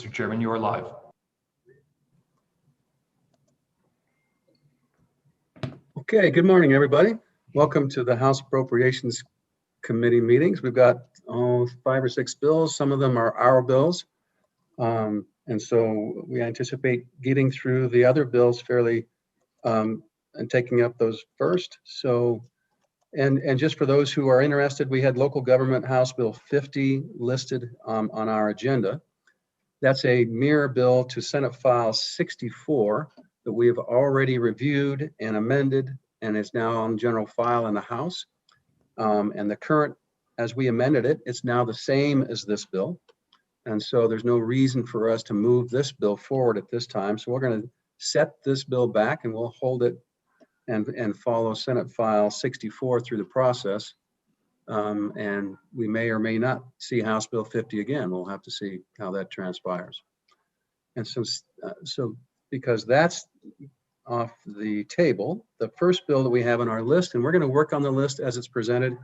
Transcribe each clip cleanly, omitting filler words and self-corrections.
Mr. Chairman, you are live. Okay, good morning, everybody. Welcome to the House Appropriations Committee meetings. We've got 5 or 6 bills. Some of them are our bills. And so we anticipate getting through the other bills fairly and taking up those first. So, and just for those who are interested, we had Local Government House Bill 50 listed on our agenda. That's a mirror bill to Senate File 64 that we have already reviewed and amended and is now on general file in the House. And the current, as we amended it, it's now the same as this bill. And so there's no reason for us to move this bill forward at this time. So we're going to set this bill back and we'll hold it and follow Senate File 64 through the process. And we may or may not see House Bill 50 again. We'll have to see how that transpires. And so because that's off the table, the first bill that we have on our list, and we're going to work on the list as it's presented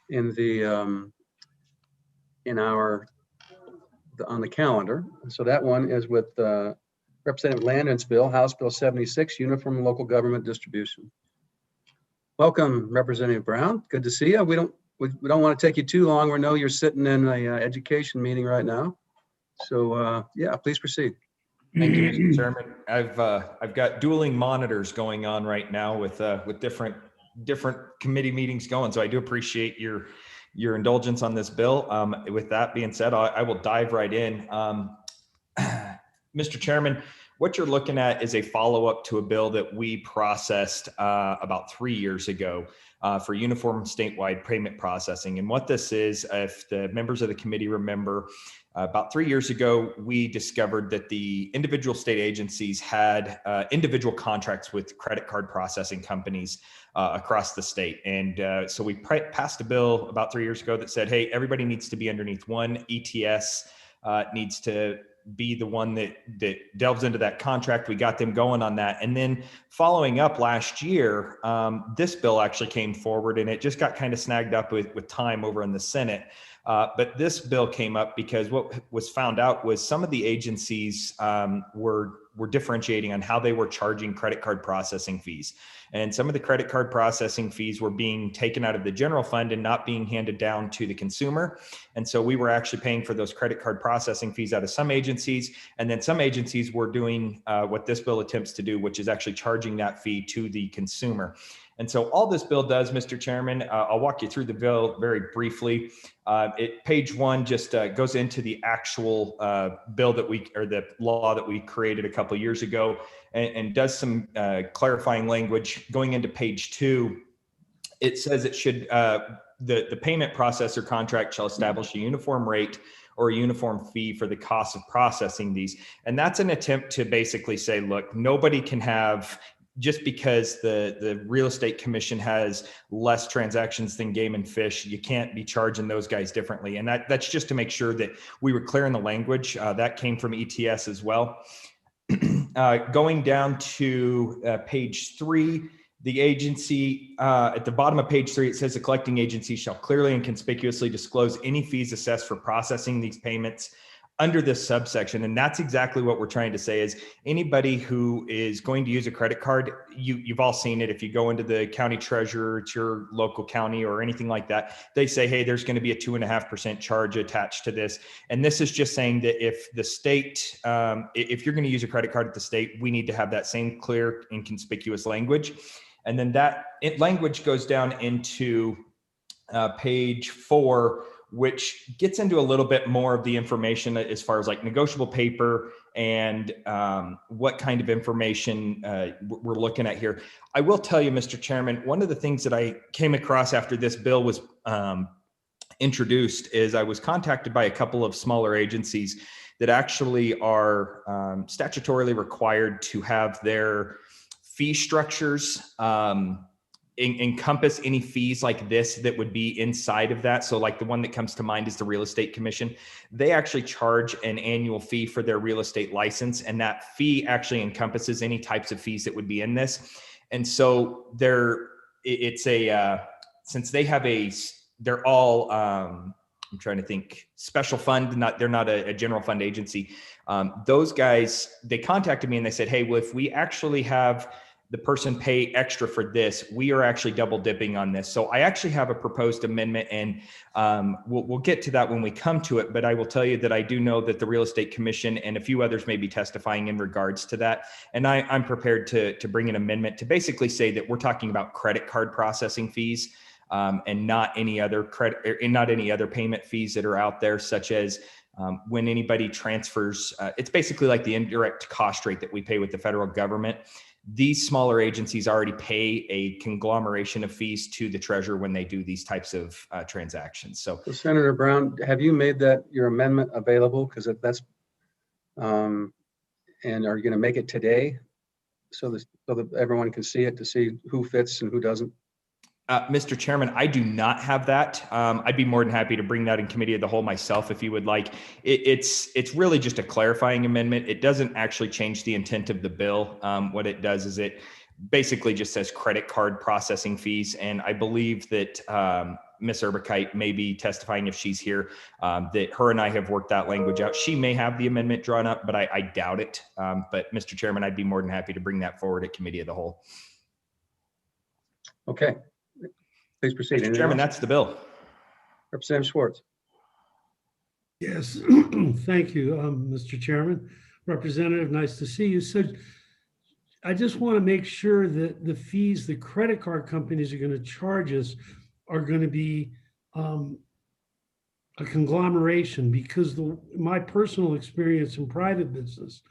in the on the calendar. So that one is with Representative Landon's bill, House Bill 76, Uniform Local Government Distribution. Welcome, Representative Brown. Good to see you. We don't want to take you too long. We know you're sitting in a education meeting right now. So yeah, please proceed. Thank you, Mr. Chairman. I've got dueling monitors going on right now with different committee meetings going. So I do appreciate your indulgence on this bill. With that being said, I will dive right in. Mr. Chairman, what you're looking at is a follow-up to a bill that we processed about 3 years ago for uniform statewide payment processing. And what this is, if the members of the committee remember, about 3 years ago, we discovered that the individual state agencies had individual contracts with credit card processing companies across the state. And so we passed a bill about 3 years ago that said, hey, everybody needs to be underneath one ETS, needs to be the one that delves into that contract. We got them going on that. And then following up last year, this bill actually came forward and it just got kind of snagged up with time over in the Senate. But this bill came up because what was found out was some of the agencies were differentiating on how they were charging credit card processing fees. And some of the credit card processing fees were being taken out of the general fund and not being handed down to the consumer. And so we were actually paying for those credit card processing fees out of some agencies. And then some agencies were doing what this bill attempts to do, which is actually charging that fee to the consumer. And so all this bill does, Mr. Chairman, I'll walk you through the bill very briefly. Page 1 just goes into the actual bill the law that we created a couple of years ago and does some clarifying language. Going into page 2, it says it should, the payment processor contract shall establish a uniform rate or a uniform fee for the cost of processing these. And that's an attempt to basically say, look, nobody can have, just because the real estate commission has less transactions than Game and Fish, you can't be charging those guys differently. And that's just to make sure that we were clear in the language. That came from ETS as well. Going down to page 3, the agency, at the bottom of page 3, it says the collecting agency shall clearly and conspicuously disclose any fees assessed for processing these payments under this subsection. And that's exactly what we're trying to say is anybody who is going to use a credit card, you've all seen it. If you go into the county treasurer, it's your local county or anything like that, they say, hey, there's going to be a 2.5% charge attached to this. And this is just saying that if the state, if you're going to use a credit card at the state, we need to have that same clear and conspicuous language. And then that language goes down into page 4, which gets into a little bit more of the information as far as like negotiable paper and what kind of information we're looking at here. I will tell you, Mr. Chairman, one of the things that I came across after this bill was introduced is I was contacted by a couple of smaller agencies that actually are statutorily required to have their fee structures encompass any fees like this that would be inside of that. So like the one that comes to mind is the real estate commission. They actually charge an annual fee for their real estate license. And that fee actually encompasses any types of fees that would be in this. And so since they have they're all I'm trying to think, special fund, they're not a general fund agency. Those guys, they contacted me and they said, hey, well, if we actually have the person pay extra for this, we are actually double dipping on this. So I actually have a proposed amendment, and we'll get to that when we come to it. But I will tell you that I do know that the Real Estate Commission and a few others may be testifying in regards to that. And I'm prepared to bring an amendment to basically say that we're talking about credit card processing fees, and not any other payment fees that are out there, such as when anybody transfers. It's basically like the indirect cost rate that we pay with the federal government. These smaller agencies already pay a conglomeration of fees to the treasurer when they do these types of transactions. So Senator Brown, have you made that your amendment available? Because that's, and are you going to make it today so that everyone can see it, to see who fits and who doesn't? Mr. Chairman, I do not have that. I'd be more than happy to bring that in committee of the whole myself if you would like. It's really just a clarifying amendment. It doesn't actually change the intent of the bill. What it does is it basically just says credit card processing fees. And I believe that Ms. Urbakite may be testifying, if she's here, that her and I have worked that language out. She may have the amendment drawn up, but I doubt it. But Mr. Chairman, I'd be more than happy to bring that forward at committee of the whole. Okay. Please proceed. Mr. Chairman, that's the bill. Representative Schwartz. Yes, thank you, Mr. Chairman. Representative, nice to see you. So I just want to make sure that the fees the credit card companies are going to charge us are going to be a conglomeration, because my personal experience in private business,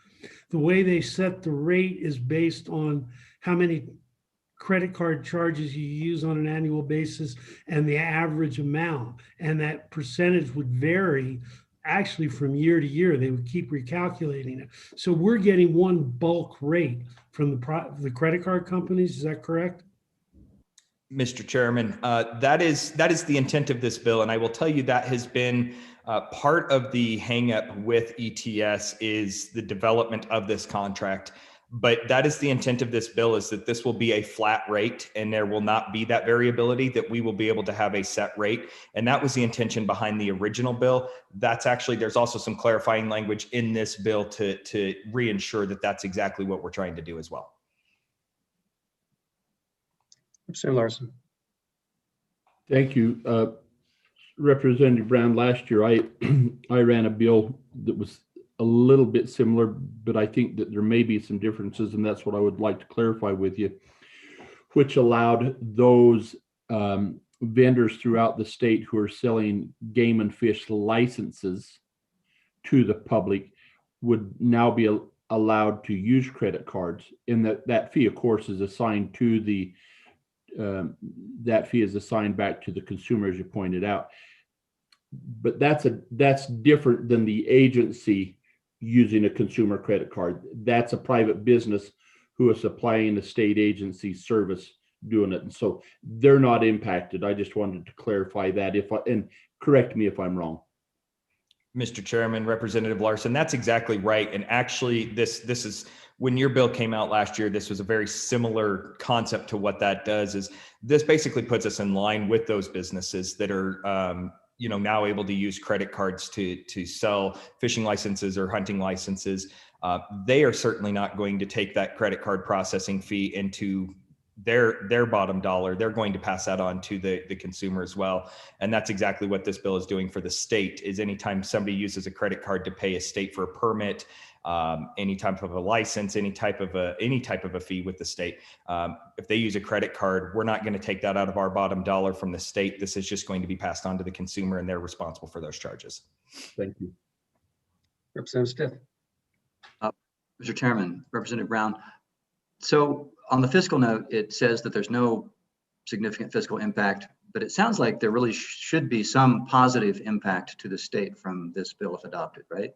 the way they set the rate is based on how many credit card charges you use on an annual basis and the average amount. And that percentage would vary actually from year to year. They would keep recalculating it. So we're getting one bulk rate from the credit card companies. Is that correct? Mr. Chairman, that is the intent of this bill. And I will tell you that has been part of the hang up with ETS is the development of this contract. But that is the intent of this bill, is that this will be a flat rate and there will not be that variability, that we will be able to have a set rate. And that was the intention behind the original bill. That's actually, there's also some clarifying language in this bill to reinsure that that's exactly what we're trying to do as well. Representative Larson. Thank you. Representative Brown, last year I ran a bill that was a little bit similar, but I think that there may be some differences, and that's what I would like to clarify with you, which allowed those vendors throughout the state who are selling game and fish licenses to the public would now be allowed to use credit cards, and that fee, of course, is assigned to the that fee is assigned back to the consumer, as you pointed out. But that's different than the agency using a consumer credit card. That's a private business who is supplying the state agency service doing it. And so they're not impacted. I just wanted to clarify that, and correct me if I'm wrong. Mr. Chairman, Representative Larson, that's exactly right. And actually, this is, when your bill came out last year, this was a very similar concept to what that does. Is this basically puts us in line with those businesses that are now able to use credit cards to sell fishing licenses or hunting licenses. They are certainly not going to take that credit card processing fee into their bottom dollar. They're going to pass that on to the consumer as well. And that's exactly what this bill is doing for the state, is anytime somebody uses a credit card to pay a state for a permit, any type of a license, any type of a fee with the state. If they use a credit card, we're not going to take that out of our bottom dollar from the state. This is just going to be passed on to the consumer, and they're responsible for those charges. Thank you. Representative Stiff. Mr. Chairman, Representative Brown. So on the fiscal note, it says that there's no significant fiscal impact, but it sounds like there really should be some positive impact to the state from this bill if adopted, right?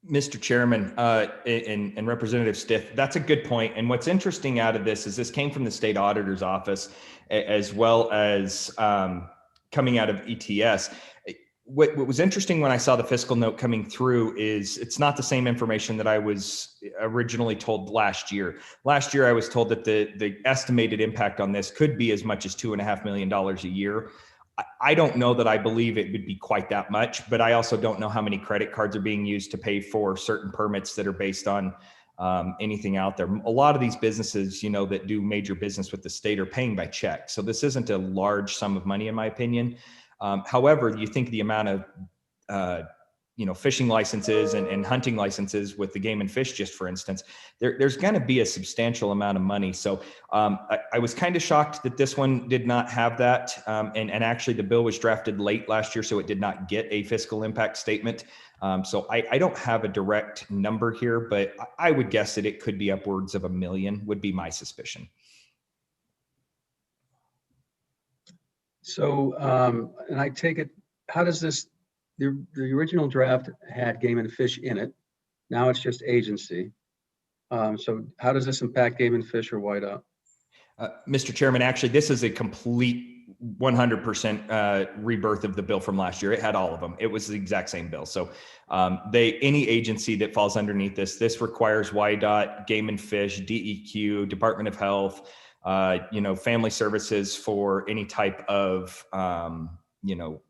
Mr. Chairman, and Representative Stiff, that's a good point. And what's interesting out of this is this came from the state auditor's office, as well as coming out of ETS. What was interesting when I saw the fiscal note coming through is it's not the same information that I was originally told last year. Last year, I was told that the estimated impact on this could be as much as $2.5 million a year. I don't know that I believe it would be quite that much, but I also don't know how many credit cards are being used to pay for certain permits that are based on anything out there. A lot of these businesses, that do major business with the state are paying by check. So this isn't a large sum of money, in my opinion. However, you think the amount of fishing licenses and hunting licenses with the Game and Fish, just for instance, there's going to be a substantial amount of money. So I was kind of shocked that this one did not have that. And actually the bill was drafted late last year, so it did not get a fiscal impact statement. So I don't have a direct number here, but I would guess that it could be upwards of $1 million would be my suspicion. So, and I take it, how does this, the original draft had Game and Fish in it. Now it's just agency. So how does this impact Game and Fish or Whiteout? Mr. Chairman, actually, this is a complete 100% rebirth of the bill from last year. It had all of them. It was the exact same bill. So any agency that falls underneath this requires YDOT, Game and Fish, DEQ, Department of Health, family services for any type of,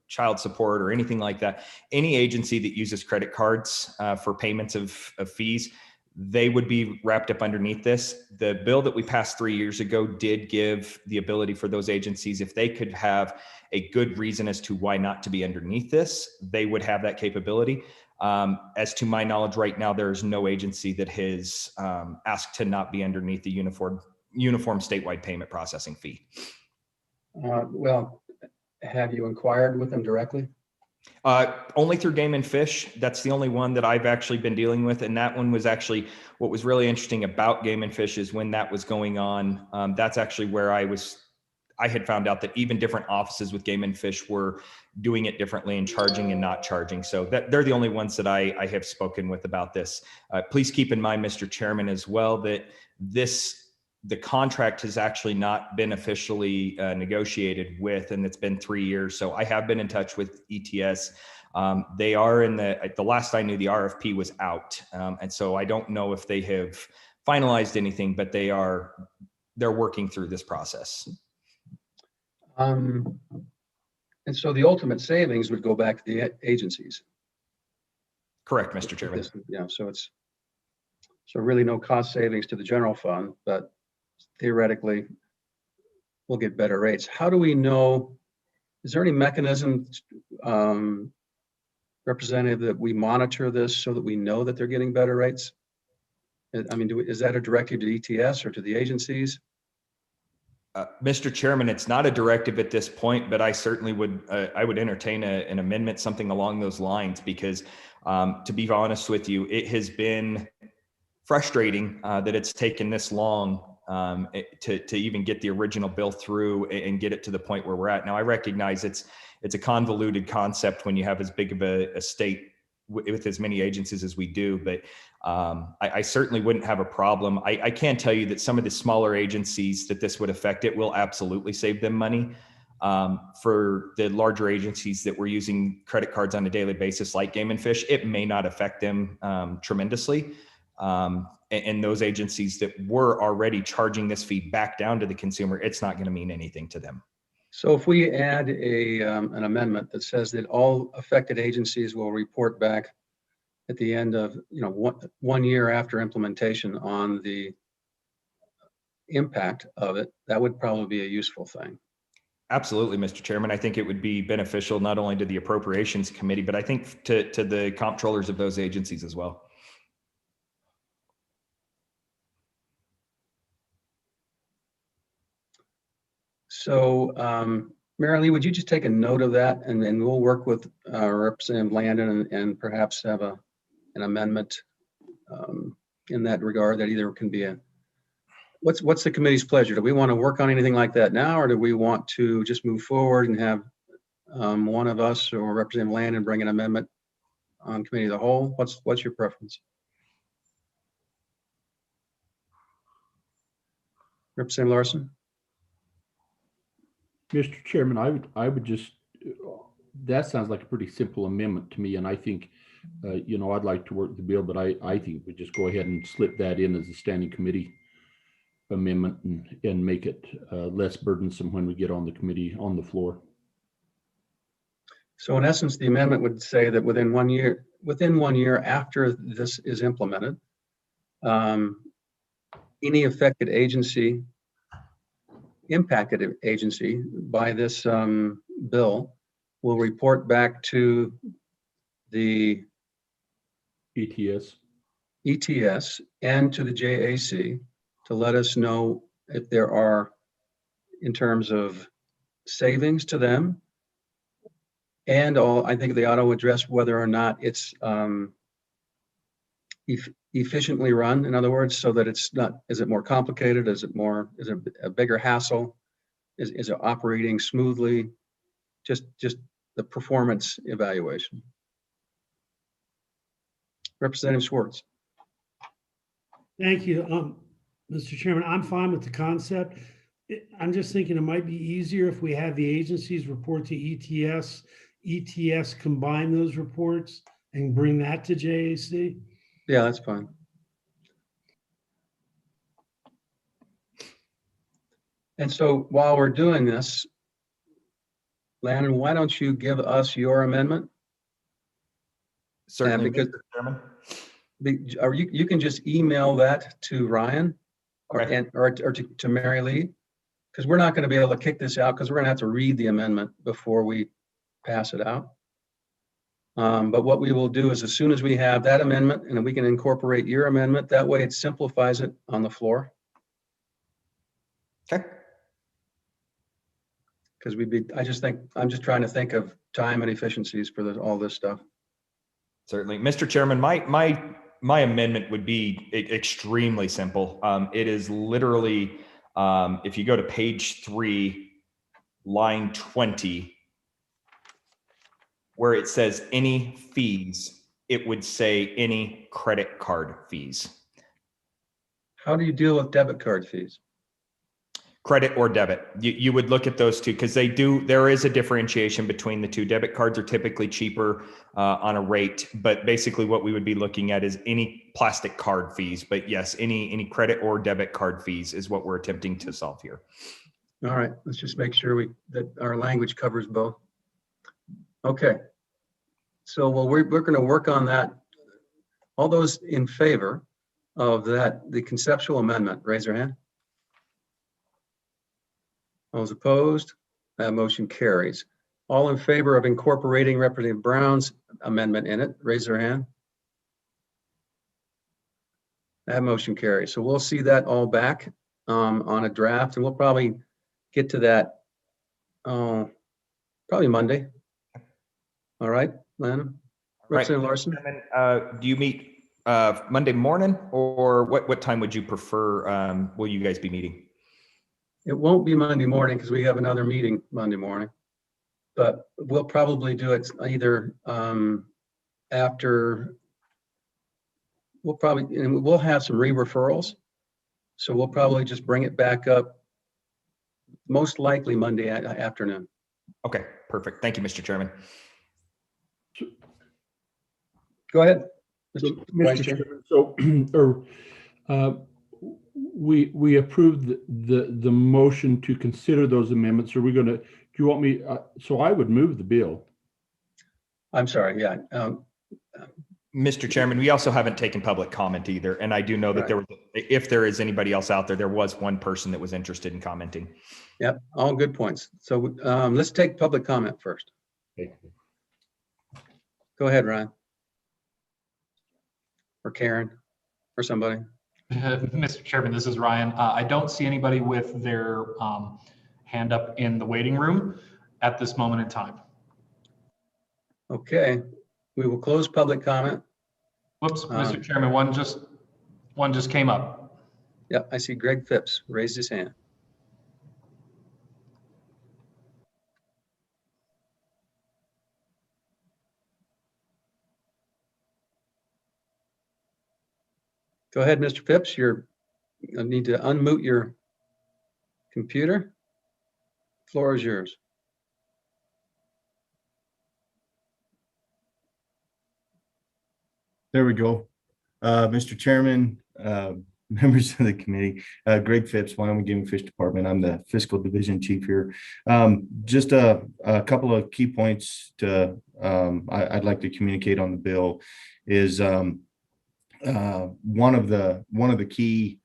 child support or anything like that. Any agency that uses credit cards for payments of fees, they would be wrapped up underneath this. The bill that we passed 3 years ago did give the ability for those agencies, if they could have a good reason as to why not to be underneath this, they would have that capability. As to my knowledge right now, there is no agency that has asked to not be underneath the uniform statewide payment processing fee. Well, have you inquired with them directly? Only through Game and Fish. That's the only one that I've actually been dealing with. And that one was actually, what was really interesting about Game and Fish is when that was going on, that's actually where I had found out that even different offices with Game and Fish were doing it differently and charging and not charging. So they're the only ones that I have spoken with about this. Please keep in mind, Mr. Chairman, as well, that the contract has actually not been officially negotiated with, and it's been 3 years. So I have been in touch with ETS. They are the last I knew, the RFP was out. And so I don't know if they have finalized anything, but they're working through this process. And so the ultimate savings would go back to the agencies. Correct, Mr. Chairman. Yeah, so really no cost savings to the general fund, but theoretically we'll get better rates. How do we know, is there any mechanism, Representative, that we monitor this so that we know that they're getting better rates? I mean, is that a directive to ETS or to the agencies? Mr. Chairman, it's not a directive at this point, but I certainly would entertain an amendment, something along those lines, because to be honest with you, it has been frustrating that it's taken this long to even get the original bill through and get it to the point where we're at. Now, I recognize it's a convoluted concept when you have as big of a state with as many agencies as we do, but I certainly wouldn't have a problem. I can tell you that some of the smaller agencies that this would affect, it will absolutely save them money. For the larger agencies that were using credit cards on a daily basis, like Game and Fish, it may not affect them tremendously. And those agencies that were already charging this fee back down to the consumer, it's not going to mean anything to them. So if we add an amendment that says that all affected agencies will report back at the end of 1 year after implementation on the impact of it, that would probably be a useful thing. Absolutely, Mr. Chairman. I think it would be beneficial not only to the Appropriations Committee, but I think to the comptrollers of those agencies as well. So, Marilee, would you just take a note of that, and then we'll work with Representative Landon and perhaps have an amendment in that regard that either can be what's the committee's pleasure? Do we want to work on anything like that now, or do we want to just move forward and have one of us or Representative Landon bring an amendment on committee of the whole? What's your preference? Representative Larson? Mr. Chairman, I would just, that sounds like a pretty simple amendment to me. And I think, I'd like to work the bill, but I think we just go ahead and slip that in as a standing committee amendment and make it less burdensome when we get on the committee on the floor. So in essence, the amendment would say that within 1 year after this is implemented, any impacted agency by this bill will report back to the ETS. ETS and to the JAC to let us know if there are, in terms of savings to them, and I think they ought to address whether or not it's efficiently run. In other words, so that it's not, is it more complicated? Is it a bigger hassle? Is it operating smoothly? Just the performance evaluation. Representative Schwartz. Thank you, Mr. Chairman. I'm fine with the concept. I'm just thinking it might be easier if we have the agencies report to ETS, ETS combine those reports and bring that to JAC. Yeah, that's fine. And so while we're doing this, Landon, why don't you give us your amendment? Certainly, because Mr. Chairman. You can just email that to Ryan or to Mary Lee, because we're not going to be able to kick this out because we're going to have to read the amendment before we pass it out. But what we will do is, as soon as we have that amendment and we can incorporate your amendment, that way it simplifies it on the floor. Okay. Because I'm just trying to think of time and efficiencies for all this stuff. Certainly, Mr. Chairman, my amendment would be extremely simple. It is literally, if you go to page 3, line 20, where it says any fees, it would say any credit card fees. How do you deal with debit card fees? Credit or debit. You would look at those two because there is a differentiation between the two. Debit cards are typically cheaper on a rate, but basically what we would be looking at is any plastic card fees. But yes, any credit or debit card fees is what we're attempting to solve here. All right, let's just make sure that our language covers both. Okay. So we're going to work on that. All those in favor of the conceptual amendment, raise your hand. All those opposed? That motion carries. All in favor of incorporating Representative Brown's amendment in it, raise their hand. That motion carries. So we'll see that all back on a draft, and we'll probably get to that probably Monday. All right, Landon? Representative Larson? Do you meet Monday morning, or what time would you prefer? Will you guys be meeting? It won't be Monday morning because we have another meeting Monday morning, but we'll probably do it either after. We'll have some re-referrals, so we'll probably just bring it back up most likely Monday afternoon. Okay, perfect. Thank you, Mr. Chairman. Go ahead, So, Vice Chair. Chairman, we approved the motion to consider those amendments. Are we going to? Do you want me? So I would move the bill. I'm sorry. Yeah. Mr. Chairman, we also haven't taken public comment either, and I do know that if there is anybody else out there, there was one person that was interested in commenting. Yep. All good points. So let's take public comment first. Okay. Go ahead, Ryan. Or Karen, or somebody. Mr. Chairman, this is Ryan. I don't see anybody with their hand up in the waiting room at this moment in time. Okay, we will close public comment. Whoops, Mr. Chairman, one just came up. Yeah, I see Greg Phipps raised his hand. Go ahead, Mr. Phipps. You need to unmute your computer. Floor is yours. There we go. Mr. Chairman, members of the committee. Greg Phipps, Wyoming Game and Fish Department. I'm the fiscal division chief here. Just a couple of key points to I'd like to communicate on the bill is one of the key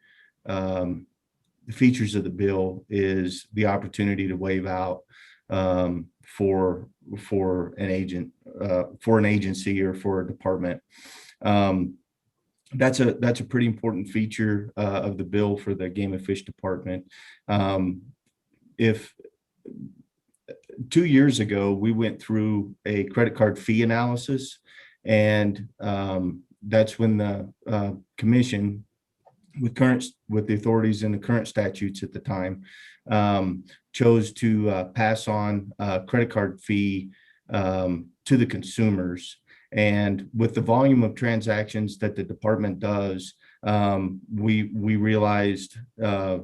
features of the bill is the opportunity to waive out for an agent, for an agency or for a department. That's a pretty important feature of the bill for the Game and Fish Department. If 2 years ago we went through a credit card fee analysis, and that's when the commission, with the authorities in the current statutes at the time, chose to pass on a credit card fee to the consumers. And with the volume of transactions that the department does, we realized a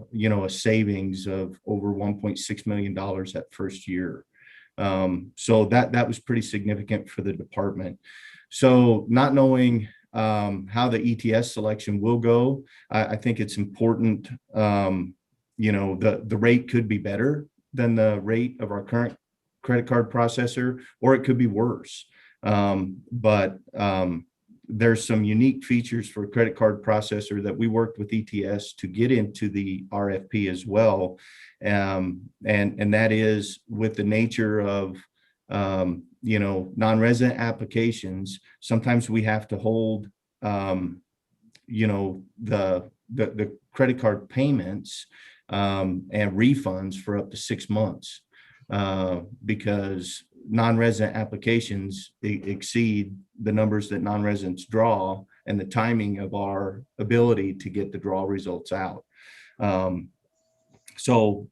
savings of over $1.6 million that first year. So that was pretty significant for the department. So not knowing how the ETS selection will go, I think it's important. The rate could be better than the rate of our current credit card processor, or it could be worse. But there's some unique features for a credit card processor that we worked with ETS to get into the RFP as well. And that is with the nature of, non-resident applications. Sometimes we have to hold, the credit card payments and refunds for up to 6 months because non-resident applications exceed the numbers that non-residents draw and the timing of our ability to get the draw results out. So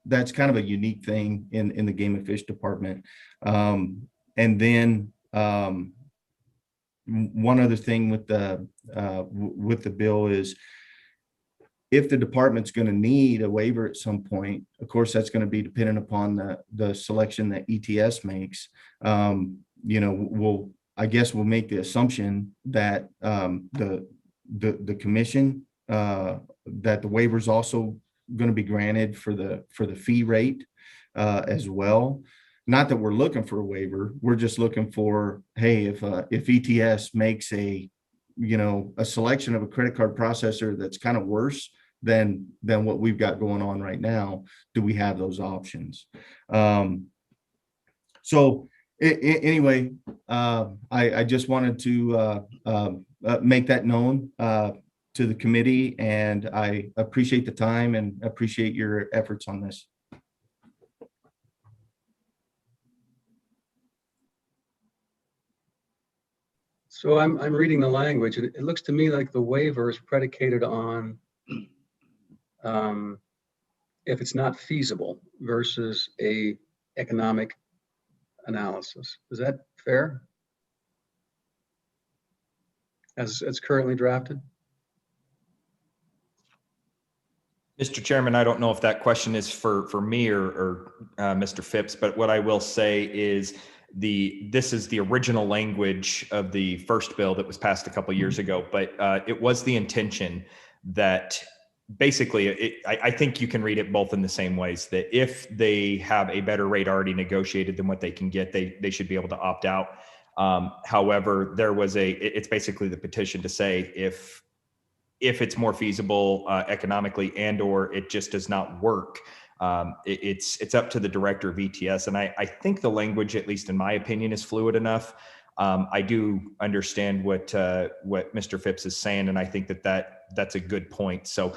that's kind of a unique thing in the Game and Fish Department. And then one other thing with the bill is, if the department's going to need a waiver at some point, of course, that's going to be dependent upon the selection that ETS makes. We'll make the assumption that the commission, that the waiver is also going to be granted for the fee rate as well. Not that we're looking for a waiver, we're just looking for, hey, if ETS makes a selection of a credit card processor that's kind of worse than what we've got going on right now, do we have those options? Anyway, I just wanted to make that known to the committee, and I appreciate the time and appreciate your efforts on this. So I'm reading the language, and it looks to me like the waiver is predicated on if it's not feasible versus a economic analysis. Is that fair? As currently drafted? Mr. Chairman, I don't know if that question is for me or Mr. Phipps, but what I will say is this is the original language of the first bill that was passed a couple of years ago, but it was the intention that basically, I think you can read it both in the same ways, that if they have a better rate already negotiated than what they can get, they should be able to opt out. However, it's basically the petition to say if it's more feasible economically and or it just does not work, it's up to the director of ETS. And I think the language, at least in my opinion, is fluid enough. I do understand what Mr. Phipps is saying, and I think that's a good point. So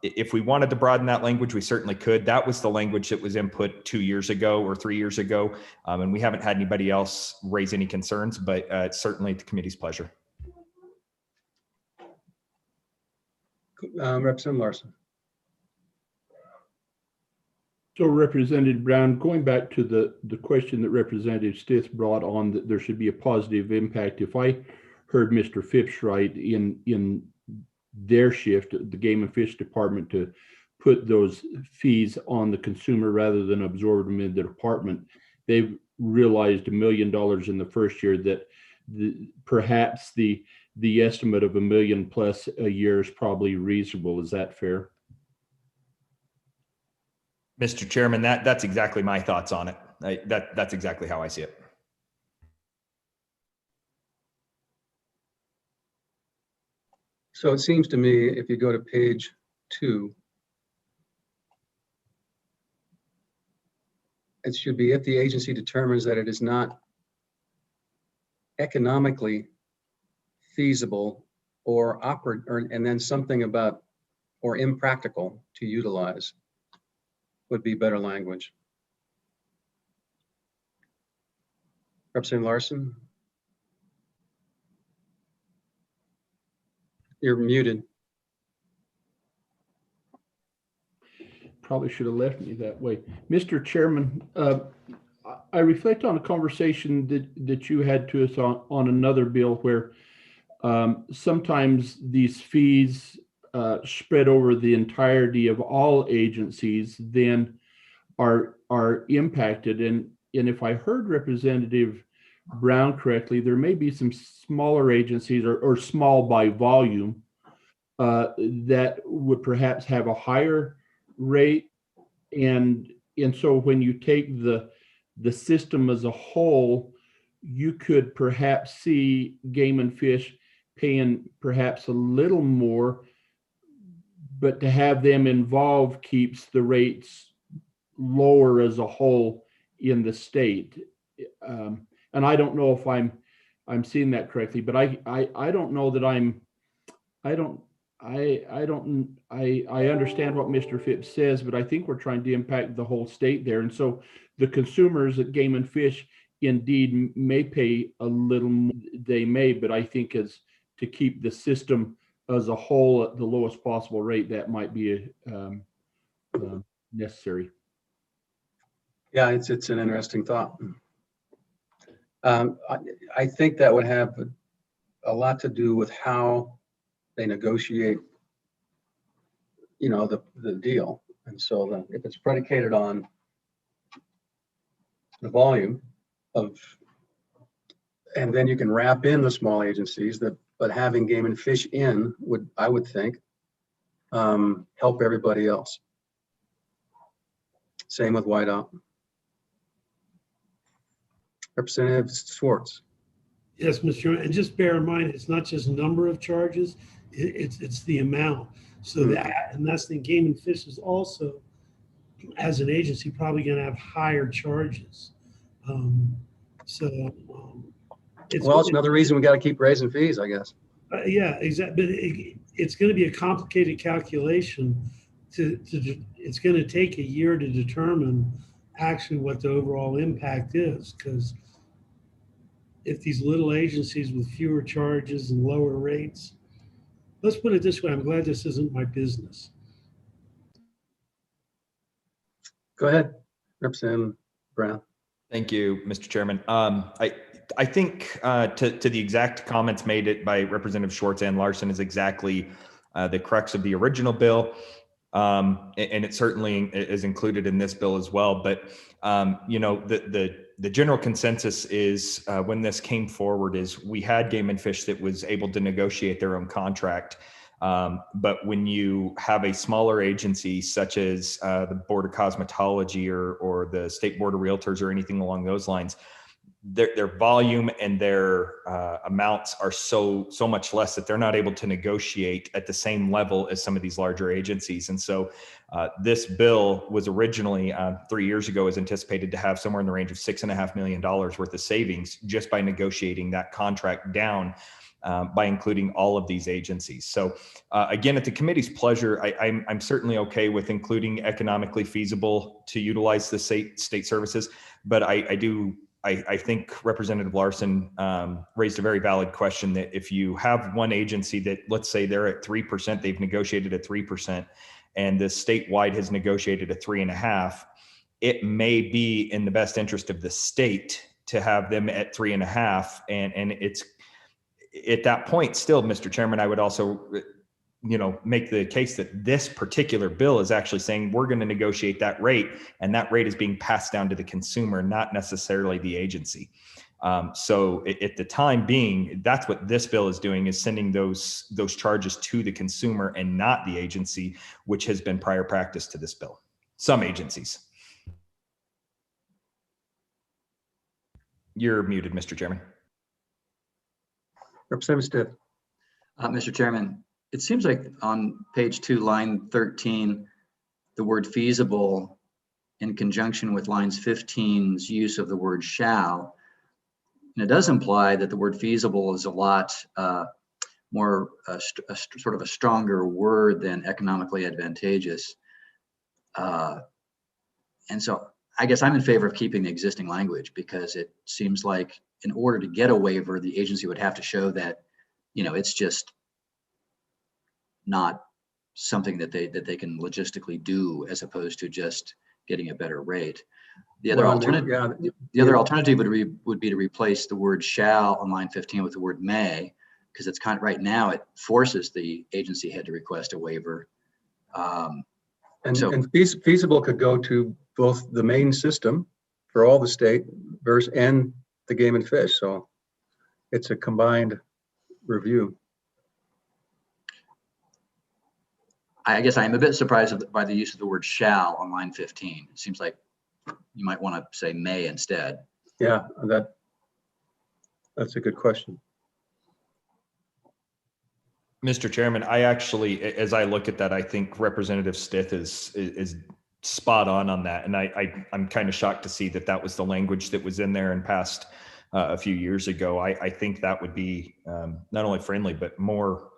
if we wanted to broaden that language, we certainly could. That was the language that was input 2 years ago or 3 years ago, and we haven't had anybody else raise any concerns, but it's certainly at the committee's pleasure. Representative Larson. So Representative Brown, going back to the question that Representative Stith brought on, that there should be a positive impact. If I heard Mr. Phipps right, in their shift, the Game and Fish Department, to put those fees on the consumer rather than absorb them in the department, they've realized $1 million in the first year, that perhaps the the estimate of $1 million plus a year is probably reasonable. Is that fair? Mr. Chairman, that's exactly my thoughts on it. That's exactly how I see it. So it seems to me, if you go to page 2, it should be if the agency determines that it is not economically feasible or and then something about or impractical to utilize would be better language. Representative Larson? You're muted. Probably should have left me that way. Mr. Chairman, I reflect on a conversation that you had to us on another bill where sometimes these fees spread over the entirety of all agencies then are impacted. And if I heard Representative Brown correctly, there may be some smaller agencies or small by volume that would perhaps have a higher rate. And so when you take the system as a whole, you could perhaps see Game and Fish paying perhaps a little more, but to have them involved keeps the rates lower as a whole in the state. And I don't know if I'm seeing that correctly, but I don't know that I understand what Mr. Phipps says, but I think we're trying to impact the whole state there. And so the consumers at Game and Fish indeed may pay a little more, they may, but I think as to keep the system as a whole at the lowest possible rate, that might be necessary. Yeah, it's an interesting thought. I think that would have a lot to do with how they negotiate, the deal. And so if it's predicated on the volume of, and then you can wrap in the small agencies but having Game and Fish in I would think, help everybody else. Same with Whiteout. Representative Schwartz. Yes, Mr. Chairman, and just bear in mind, it's not just number of charges, it's the amount. So that's the Game and Fish is also, as an agency, probably going to have higher charges. It's another reason we got to keep raising fees, I guess. Yeah, exactly. But it's going to be a complicated calculation. It's going to take a year to determine actually what the overall impact is, because if these little agencies with fewer charges and lower rates, let's put it this way, I'm glad this isn't my business. Go ahead, Representative Brown. Thank you, Mr. Chairman. I think to the exact comments made by Representative Schwartz and Larson is exactly the crux of the original bill. And it certainly is included in this bill as well. But, the general consensus is when this came forward is we had Game and Fish that was able to negotiate their own contract. But when you have a smaller agency such as the Board of Cosmetology or the State Board of Realtors or anything along those lines, their volume and their amounts are so much less that they're not able to negotiate at the same level as some of these larger agencies. And so this bill was originally 3 years ago was anticipated to have somewhere in the range of $6.5 million worth of savings just by negotiating that contract down by including all of these agencies. So again, at the committee's pleasure, I'm certainly okay with including economically feasible to utilize the state services, but I think Representative Larson raised a very valid question that if you have one agency that, let's say they're at 3%, they've negotiated at 3%, and the statewide has negotiated at 3.5%, it may be in the best interest of the state to have them at 3.5%. And it's at that point still, Mr. Chairman, I would also make the case that this particular bill is actually saying we're going to negotiate that rate, and that rate is being passed down to the consumer, not necessarily the agency. So at the time being, that's what this bill is doing, is sending those charges to the consumer and not the agency, which has been prior practice to this bill. Some agencies. You're muted, Mr. Chairman. Representative Stiff. Mr. Chairman, it seems like on page 2, line 13, the word feasible in conjunction with lines 15's use of the word shall, and it does imply that the word feasible is a lot more sort of a stronger word than economically advantageous. And so I guess I'm in favor of keeping the existing language, because it seems like in order to get a waiver, the agency would have to show that, it's just not something that they can logistically do, as opposed to just getting a better rate. The other alternative would be to replace the word shall on line 15 with the word may, because it's kind of, right now it forces the agency head to request a waiver. And feasible could go to both the main system for all the state versus and the game and fish. So it's a combined review. I guess I'm a bit surprised by the use of the word shall on line 15. It seems like you might want to say may instead. Yeah, that's a good question. Mr. Chairman, I actually, as I look at that, I think Representative Stith is spot on that. And I'm kind of shocked to see that was the language that was in there and passed a few years ago. I think that would be not only friendly, but more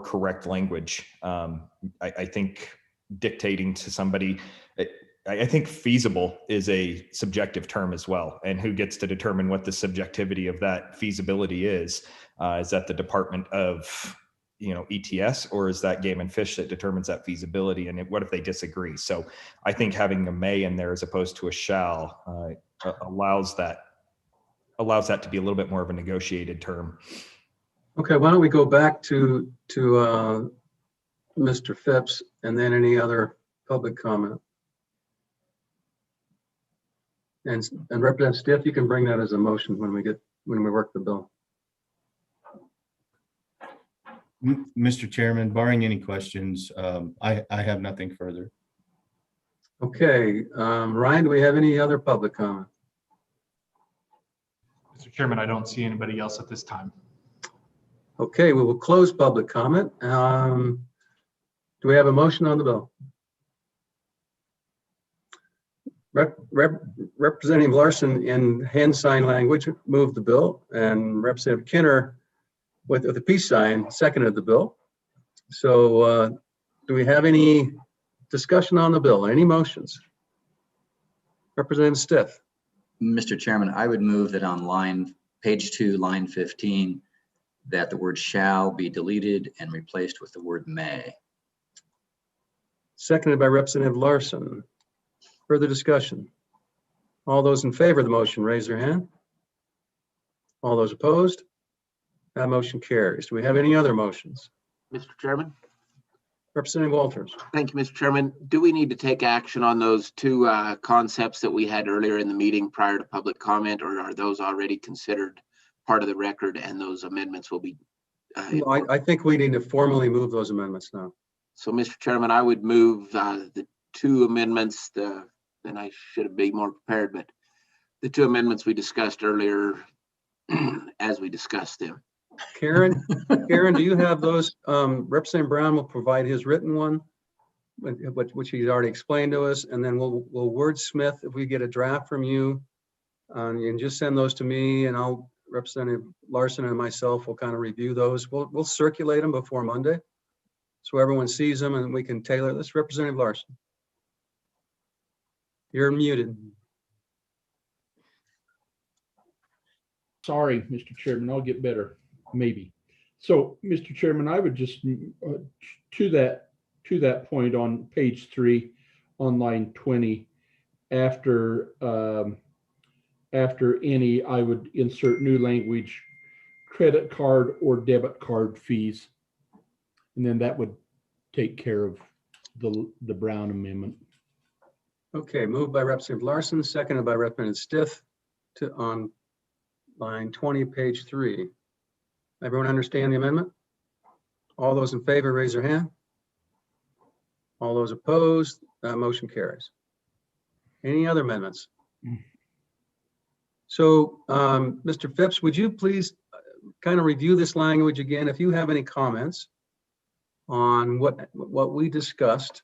correct language. I think dictating to somebody, I think feasible is a subjective term as well. And who gets to determine what the subjectivity of that feasibility is? Is that the Department of ETS, or is that Game and Fish that determines that feasibility? And what if they disagree? So I think having a may in there as opposed to a shall allows that to be a little bit more of a negotiated term. Okay, why don't we go back to Mr. Phipps and then any other public comment? And Representative Stiff, you can bring that as a motion when we work the bill. Mr. Chairman, barring any questions, I have nothing further. Okay, Ryan, do we have any other public comment? Mr. Chairman, I don't see anybody else at this time. Okay, we will close public comment. Do we have a motion on the bill? Representative Larson in hand sign language moved the bill, and Representative Kinner with the peace sign seconded the bill. So do we have any discussion on the bill? Any motions? Representative Stiff. Mr. Chairman, I would move that on page 2, line 15, that the word shall be deleted and replaced with the word may. Seconded by Representative Larson. Further discussion? All those in favor of the motion, raise their hand. All those opposed? That motion carries. Do we have any other motions? Mr. Chairman? Representative Walters. Thank you, Mr. Chairman. Do we need to take action on those two concepts that we had earlier in the meeting prior to public comment, or are those already considered part of the record and those amendments will be? No, I think we need to formally move those amendments now. So, Mr. Chairman, I would move the two amendments, and I should have been more prepared, but the two amendments we discussed earlier as we discussed them. Karen, do you have those? Representative Brown will provide his written one, which he's already explained to us, and then we'll wordsmith if we get a draft from you. You can just send those to me, and Representative Larson and myself will kind of review those. We'll circulate them before Monday, so everyone sees them, and we can tailor this. Representative Larson, you're muted. Sorry, Mr. Chairman, I'll get better, maybe. So, Mr. Chairman, I would just, to that point on page 3 on line 20, after any, I would insert new language, credit card or debit card fees. And then that would take care of the Brown amendment. Okay, moved by Representative Larson, seconded by Representative Stiff line 20, page 3. Everyone understand the amendment? All those in favor, raise their hand. All those opposed, that motion carries. Any other amendments? So, Mr. Phipps, would you please kind of review this language again? If you have any comments on what we discussed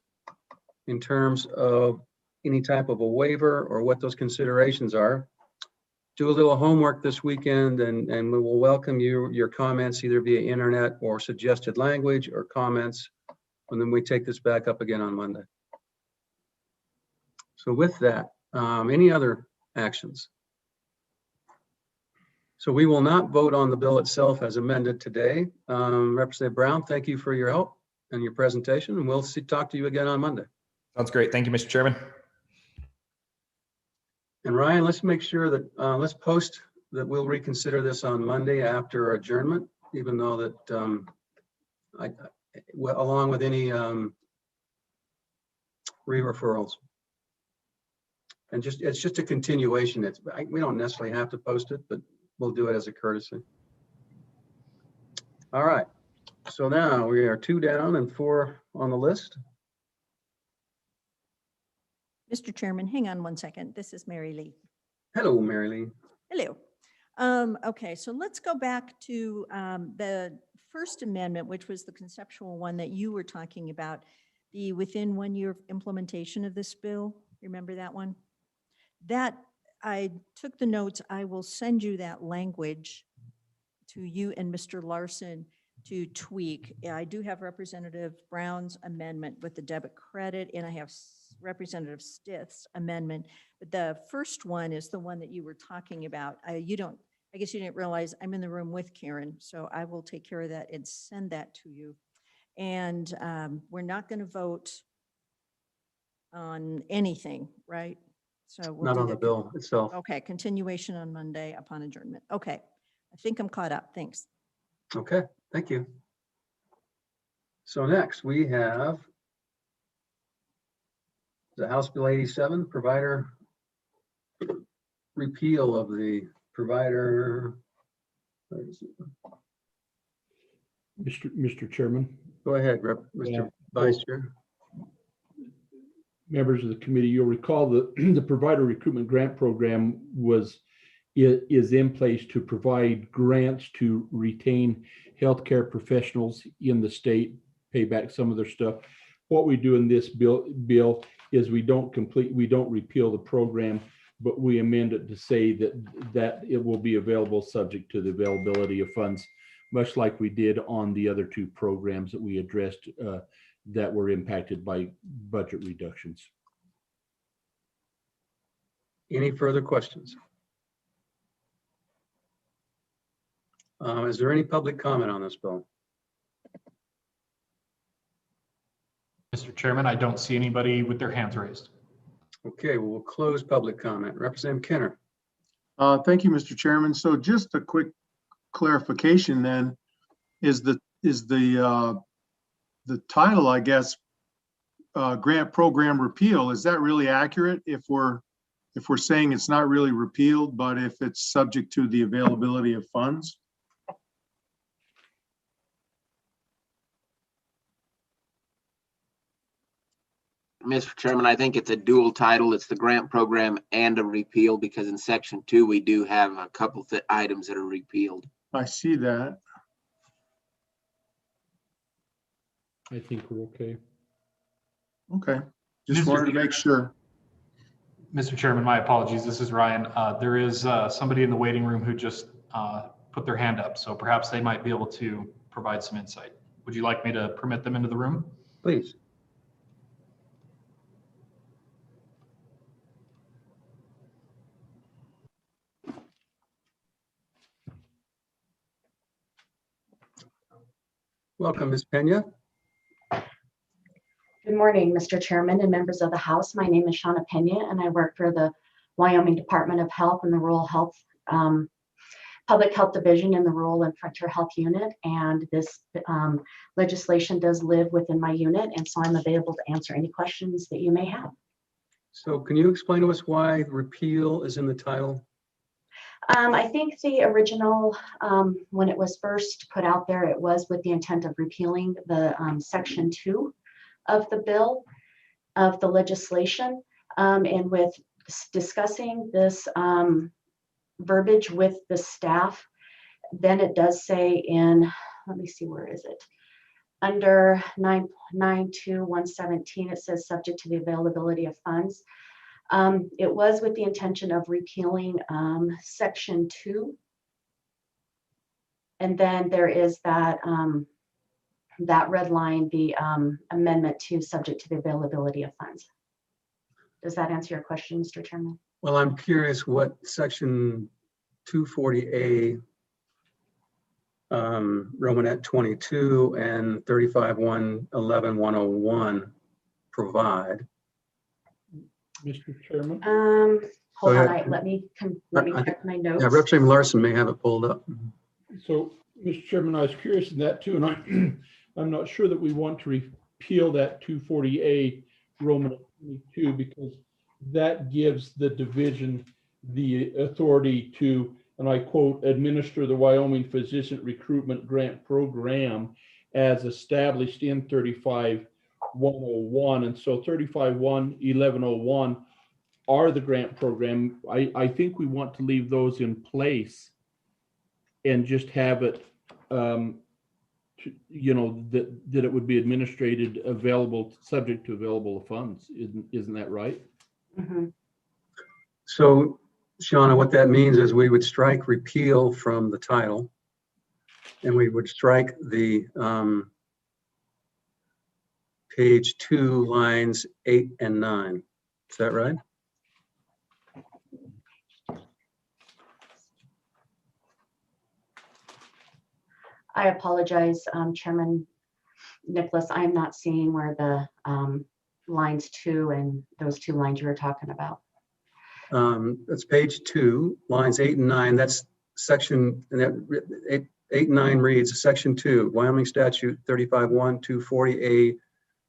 in terms of any type of a waiver or what those considerations are, do a little homework this weekend, and we will welcome your comments either via internet or suggested language or comments, and then we take this back up again on Monday. So with that, any other actions? So we will not vote on the bill itself as amended today. Representative Brown, thank you for your help and your presentation, and we'll talk to you again on Monday. Sounds great. Thank you, Mr. Chairman. And Ryan, let's make sure that, let's post that we'll reconsider this on Monday after adjournment, even though that, along with any re-referrals. And it's just a continuation. We don't necessarily have to post it, but we'll do it as a courtesy. All right. So now we are 2 down and 4 on the list. Mr. Chairman, hang on one second. This is Mary Lee. Hello, Mary Lee. Hello. Okay, so let's go back to the First Amendment, which was the conceptual one that you were talking about, the within 1 year of implementation of this bill. Remember that one? That, I took the notes. I will send you that language to you and Mr. Larson to tweak. I do have Representative Brown's amendment with the debit credit, and I have Representative Stith's amendment. But the first one is the one that you were talking about. I guess you didn't realize I'm in the room with Karen, so I will take care of that and send that to you. And we're not going to vote on anything, right? So we'll Not do on the bill itself. Okay, continuation on Monday upon adjournment. Okay, I think I'm caught up. Thanks. Okay, thank you. So next we have the House Bill 87, provider repeal of the provider. Mr. Chairman, Go ahead, Mr. Vice Chair. members of the committee, you'll recall that the provider recruitment grant program is in place to provide grants to retain healthcare professionals in the state, pay back some of their stuff. What we do in this bill is we don't repeal the program, but we amend it to say that it will be available subject to the availability of funds, much like we did on the other 2 programs that we addressed that were impacted by budget reductions. Any further questions? Is there any public comment on this bill? Mr. Chairman, I don't see anybody with their hands raised. Okay, well, we'll close public comment. Representative Kenner. Thank you, Mr. Chairman. So just a quick clarification then, is the title, I guess, grant program repeal, is that really accurate if we're saying it's not really repealed, but if it's subject to the availability of funds? Mr. Chairman, I think it's a dual title. It's the grant program and a repeal, because in section 2, we do have a couple items that are repealed. I see that. I think we're okay. Okay, just wanted to make sure. Mr. Chairman, my apologies. This is Ryan. There is somebody in the waiting room who just put their hand up, so perhaps they might be able to provide some insight. Would you like me to permit them into the room? Please. Welcome, Ms. Pena. Good morning, Mr. Chairman and members of the House. My name is Shauna Pena, and I work for the Wyoming Department of Health and the Rural Health, Public Health Division in the Rural and Frontier Health Unit. And this legislation does live within my unit, and so I'm available to answer any questions that you may have. So can you explain to us why repeal is in the title? I think the original, when it was first put out there, it was with the intent of repealing the section 2 of the bill, of the legislation. And with discussing this verbiage with the staff, then it does say in, let me see, where is it? Under 9.92117, it says subject to the availability of funds. It was with the intention of repealing section 2. And then there is that that red line, the amendment to subject to the availability of funds. Does that answer your question, Mr. Chairman? Well, I'm curious what section 240A, Romanet 22 and 35.111.101 provide. Mr. Chairman? Hold Go on, ahead. let me check my notes. Yeah, Representative Larson may have it pulled up. So, Mr. Chairman, I was curious in that too, and I'm not sure that we want to repeal that 240A Roman 22 because that gives the division the authority to, and I quote, administer the Wyoming Physician Recruitment Grant Program as established in 35.101. And so 35.111.01 are the grant program. I think we want to leave those in place and just have it, you know, that it would be administrated available, subject to available funds. Isn't that right? Mm-hmm. So, Shauna, what that means is we would strike repeal from the title, and we would strike the page 2, lines 8 and 9. Is that right? I apologize, Chairman Nicholas. I'm not seeing where the lines 2 and those 2 lines you were talking about. That's page 2, lines 8 and 9. That's section, and that 8 and 9 reads section 2, Wyoming Statute 35.1.240A,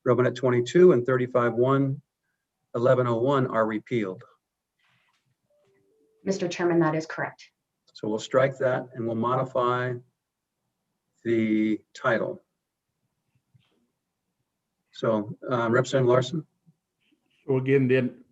Romanet 22 and 35.111.01 are repealed. Mr. Chairman, that is correct. So we'll strike that and we'll modify the title. So Representative Larson? So again, then,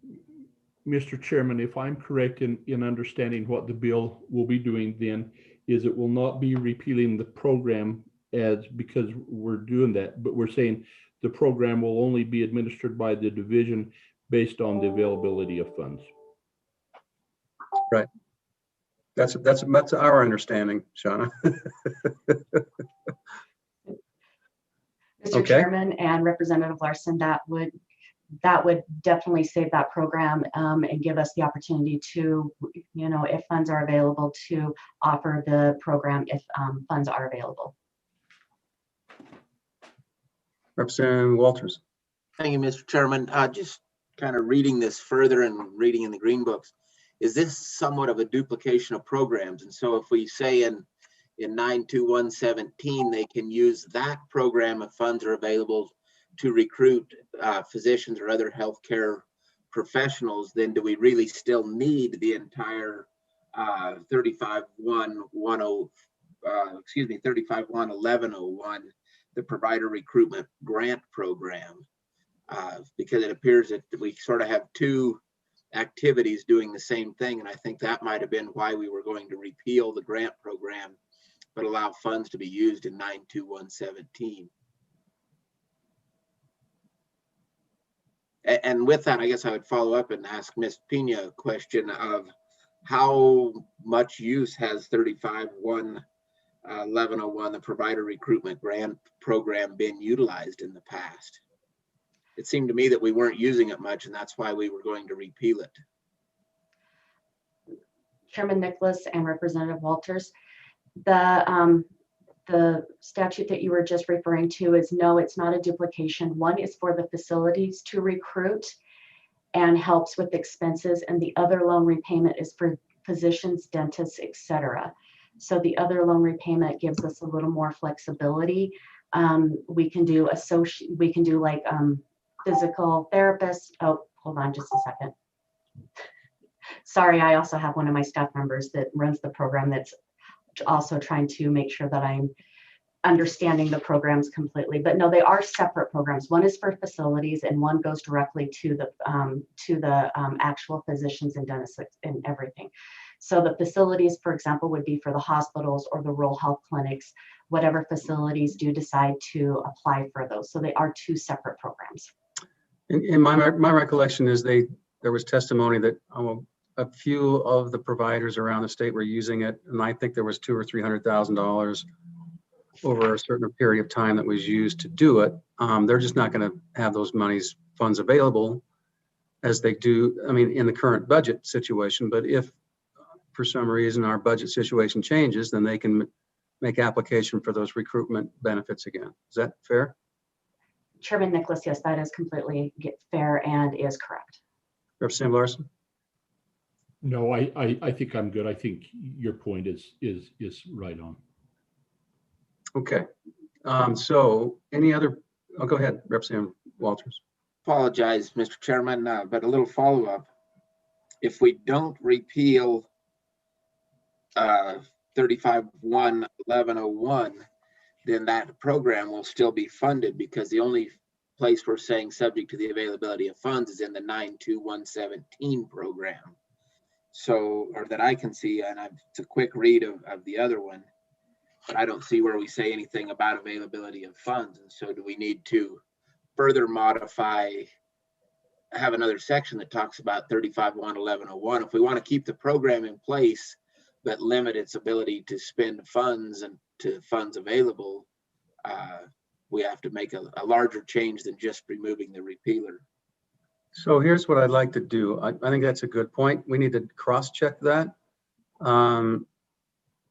Mr. Chairman, if I'm correct in understanding what the bill will be doing then, is it will not be repealing the program as because we're doing that, but we're saying the program will only be administered by the division based on the availability of funds. Right. That's our understanding, Shauna. Mr. Okay. Chairman and Representative Larson, that would definitely save that program and give us the opportunity to, you know, if funds are available, to offer the program if funds are available. Representative Walters. Thank you, Mr. Chairman. Just kind of reading this further and reading in the green books, is this somewhat of a duplication of programs? And so if we say in 9.2.117, they can use that program if funds are available to recruit physicians or other healthcare professionals, then do we really still need the entire 35.111.01, the provider recruitment grant program? Because it appears that we sort of have two activities doing the same thing, and I think that might have been why we were going to repeal the grant program, but allow funds to be used in 9.2.117. And with that, I guess I would follow up and ask Ms. Pena a question of how much use has 35.111.01, the provider recruitment grant program, been utilized in the past? It seemed to me that we weren't using it much, and that's why we were going to repeal it. Chairman Nicholas and Representative Walters, the statute that you were just referring to is, no, it's not a duplication. One is for the facilities to recruit and helps with expenses, and the other loan repayment is for physicians, dentists, etc. So the other loan repayment gives us a little more flexibility. We can do like physical therapists. Oh, hold on just a second. Sorry, I also have one of my staff members that runs the program that's also trying to make sure that I'm understanding the programs completely. But no, they are separate programs. One is for facilities and one goes directly to the actual physicians and dentists and everything. So the facilities, for example, would be for the hospitals or the rural health clinics, whatever facilities do decide to apply for those. So they are two separate programs. In my recollection is there was testimony that a few of the providers around the state were using it, and I think there was $200,000 or $300,000 over a certain period of time that was used to do it. They're just not going to have those funds available as they do, I mean, in the current budget situation. But if for some reason our budget situation changes, then they can make application for those recruitment benefits again. Is that fair? Chairman Nicholas, yes, that is completely fair and is correct. Representative Larson? No, I think I'm good. I think your point is right on. Okay. So any other, go ahead, Representative Walters. Apologize, Mr. Chairman, but a little follow-up. If we don't repeal 35-1-1101, then that program will still be funded, because the only place we're saying subject to the availability of funds is in the 92117 program. So, or that I can see, and it's a quick read of the other one, but I don't see where we say anything about availability of funds. And so do we need to further modify, have another section that talks about 35-1-1101? If we want to keep the program in place, but limit its ability to spend funds and to funds available, we have to make a larger change than just removing the repealer. So here's what I'd like to do. I think that's a good point. We need to cross-check that.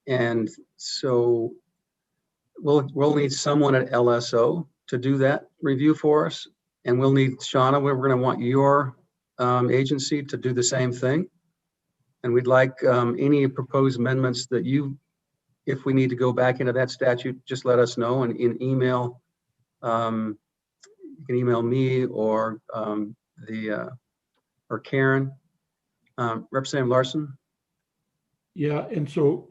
And so we'll need someone at LSO to do that review for us. And we'll need, Shauna, we're going to want your agency to do the same thing. And we'd like any proposed amendments that if we need to go back into that statute, just let us know. And in email, you can email me or Karen. Representative Larson. Yeah, and so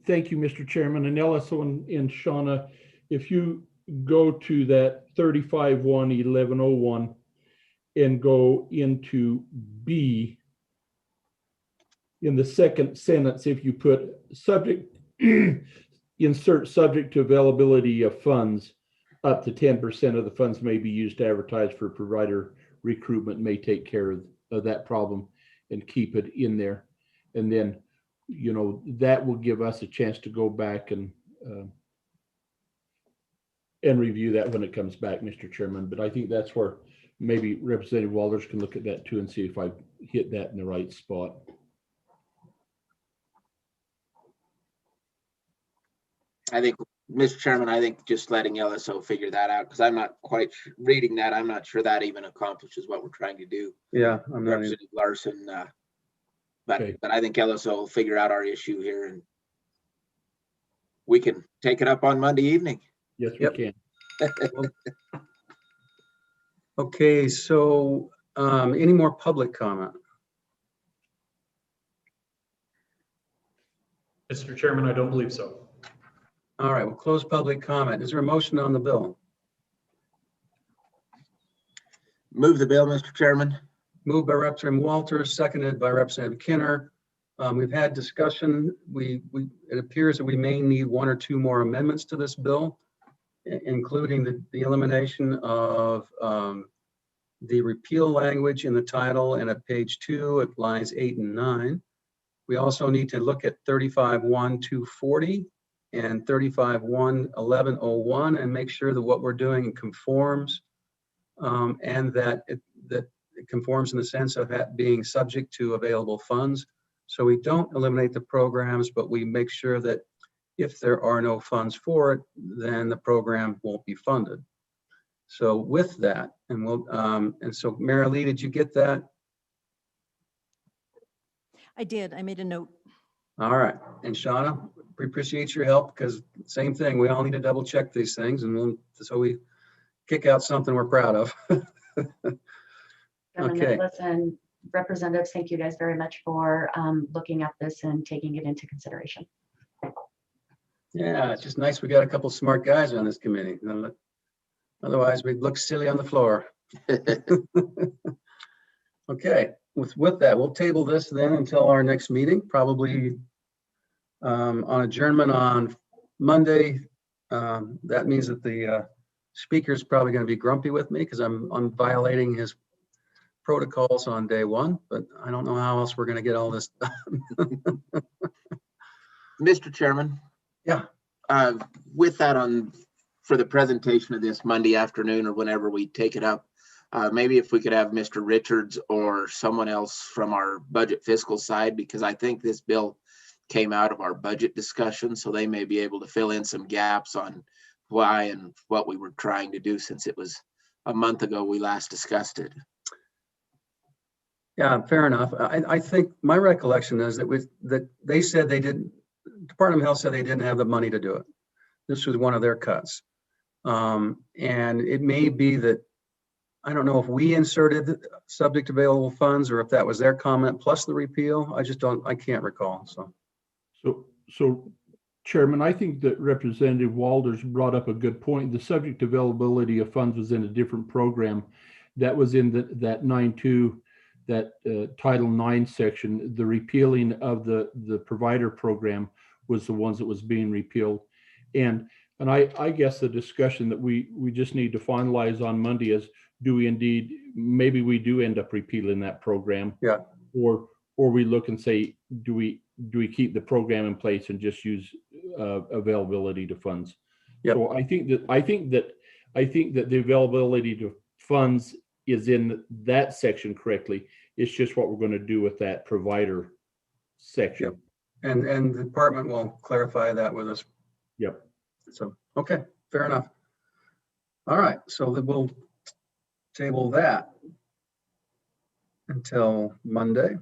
thank you, Mr. Chairman. And LSO and Shauna, if you go to that 35-1-1101 and go into B, in the second sentence, if you put subject, insert subject to availability of funds, up to 10% of the funds may be used to advertise for provider recruitment, may take care of that problem and keep it in there. And then, you know, that will give us a chance to go back and review that when it comes back, Mr. Chairman. But I think that's where maybe Representative Walters can look at that too and see if I hit that in the right spot. I think, Mr. Chairman, I think just letting LSO figure that out, because I'm not quite reading that. I'm not sure that even accomplishes what we're trying to do. Yeah, I'm not. Representative Larson, but Okay. I think LSO will figure out our issue here, and we can take it up on Monday evening. Yes, Yep. we can. Okay, so any more public comment? Mr. Chairman, I don't believe so. All right, we'll close public comment. Is there a motion on the bill? Move the bill, Mr. Chairman. Moved by Representative Walters, seconded by Representative Kinner. We've had discussion. It appears that we may need one or two more amendments to this bill, including the elimination of the repeal language in the title and at page 2 at lines 8 and 9. We also need to look at 35-1-240 and 35-1-1101 and make sure that what we're doing conforms and that it conforms in the sense of being subject to available funds. So we don't eliminate the programs, but we make sure that if there are no funds for it, then the program won't be funded. So with that, and so Marilee, did you get that? I did. I made a note. All right. And Shauna, we appreciate your help because same thing, we all need to double check these things and so we kick out something we're proud of. Chairman Okay. Nicholas and Representatives, thank you guys very much for looking at this and taking it into consideration. Yeah, it's just nice we got a couple smart guys on this committee. Otherwise, we'd look silly on the floor. Okay, with that, we'll table this then until our next meeting, probably on adjournment on Monday. That means that the speaker's probably going to be grumpy with me because I'm violating his protocols on day one, but I don't know how else we're going to get all this done. Mr. Chairman. Yeah. With that for the presentation of this Monday afternoon or whenever we take it up, maybe if we could have Mr. Richards or someone else from our budget fiscal side, because I think this bill came out of our budget discussion, so they may be able to fill in some gaps on why and what we were trying to do, since it was a month ago we last discussed it. Yeah, fair enough. I think my recollection is that they said they didn't, Department of Health said they didn't have the money to do it. This was one of their cuts. And it may be that, I don't know if we inserted subject to available funds or if that was their comment plus the repeal. I can't recall, so. So Chairman, I think that Representative Walters brought up a good point. The subject availability of funds was in a different program. That was in that 9.2, that Title IX section. The repealing of the provider program was the ones that was being repealed. And I guess the discussion that we just need to finalize on Monday is, do we indeed, maybe we do end up repealing that program? Yeah. Or we look and say, do we keep the program in place and just use availability to funds? Yep. So I think that the availability to funds is in that section correctly. It's just what we're going to do with that provider section. Yep. And the department will clarify that with us. Yep. So, okay, fair enough. All right, so we'll table that until Monday.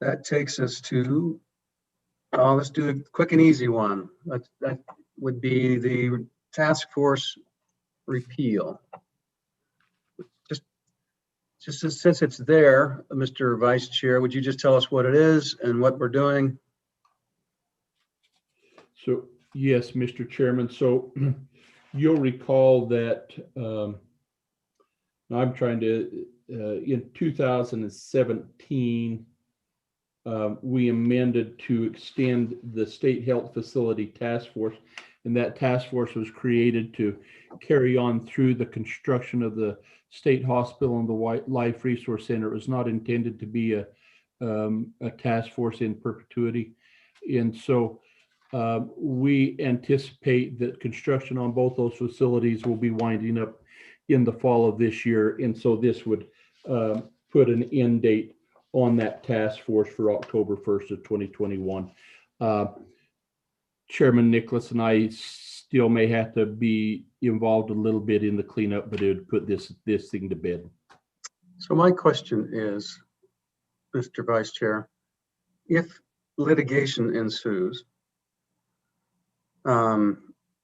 That takes us to, let's do a quick and easy one. That would be the task force repeal. Just since it's there, Mr. Vice Chair, would you just tell us what it is and what we're doing? So, yes, Mr. Chairman. So you'll recall that I'm trying to, in 2017, we amended to extend the State Health Facility Task Force, and that task force was created to carry on through the construction of the state hospital and the Life Resource Center. It was not intended to be a task force in perpetuity. And so we anticipate that construction on both those facilities will be winding up in the fall of this year. And so this would put an end date on that task force for October 1st of 2021. Chairman Nicholas and I still may have to be involved a little bit in the cleanup, but it would put this thing to bed. So my question is, Mr. Vice Chair, if litigation ensues,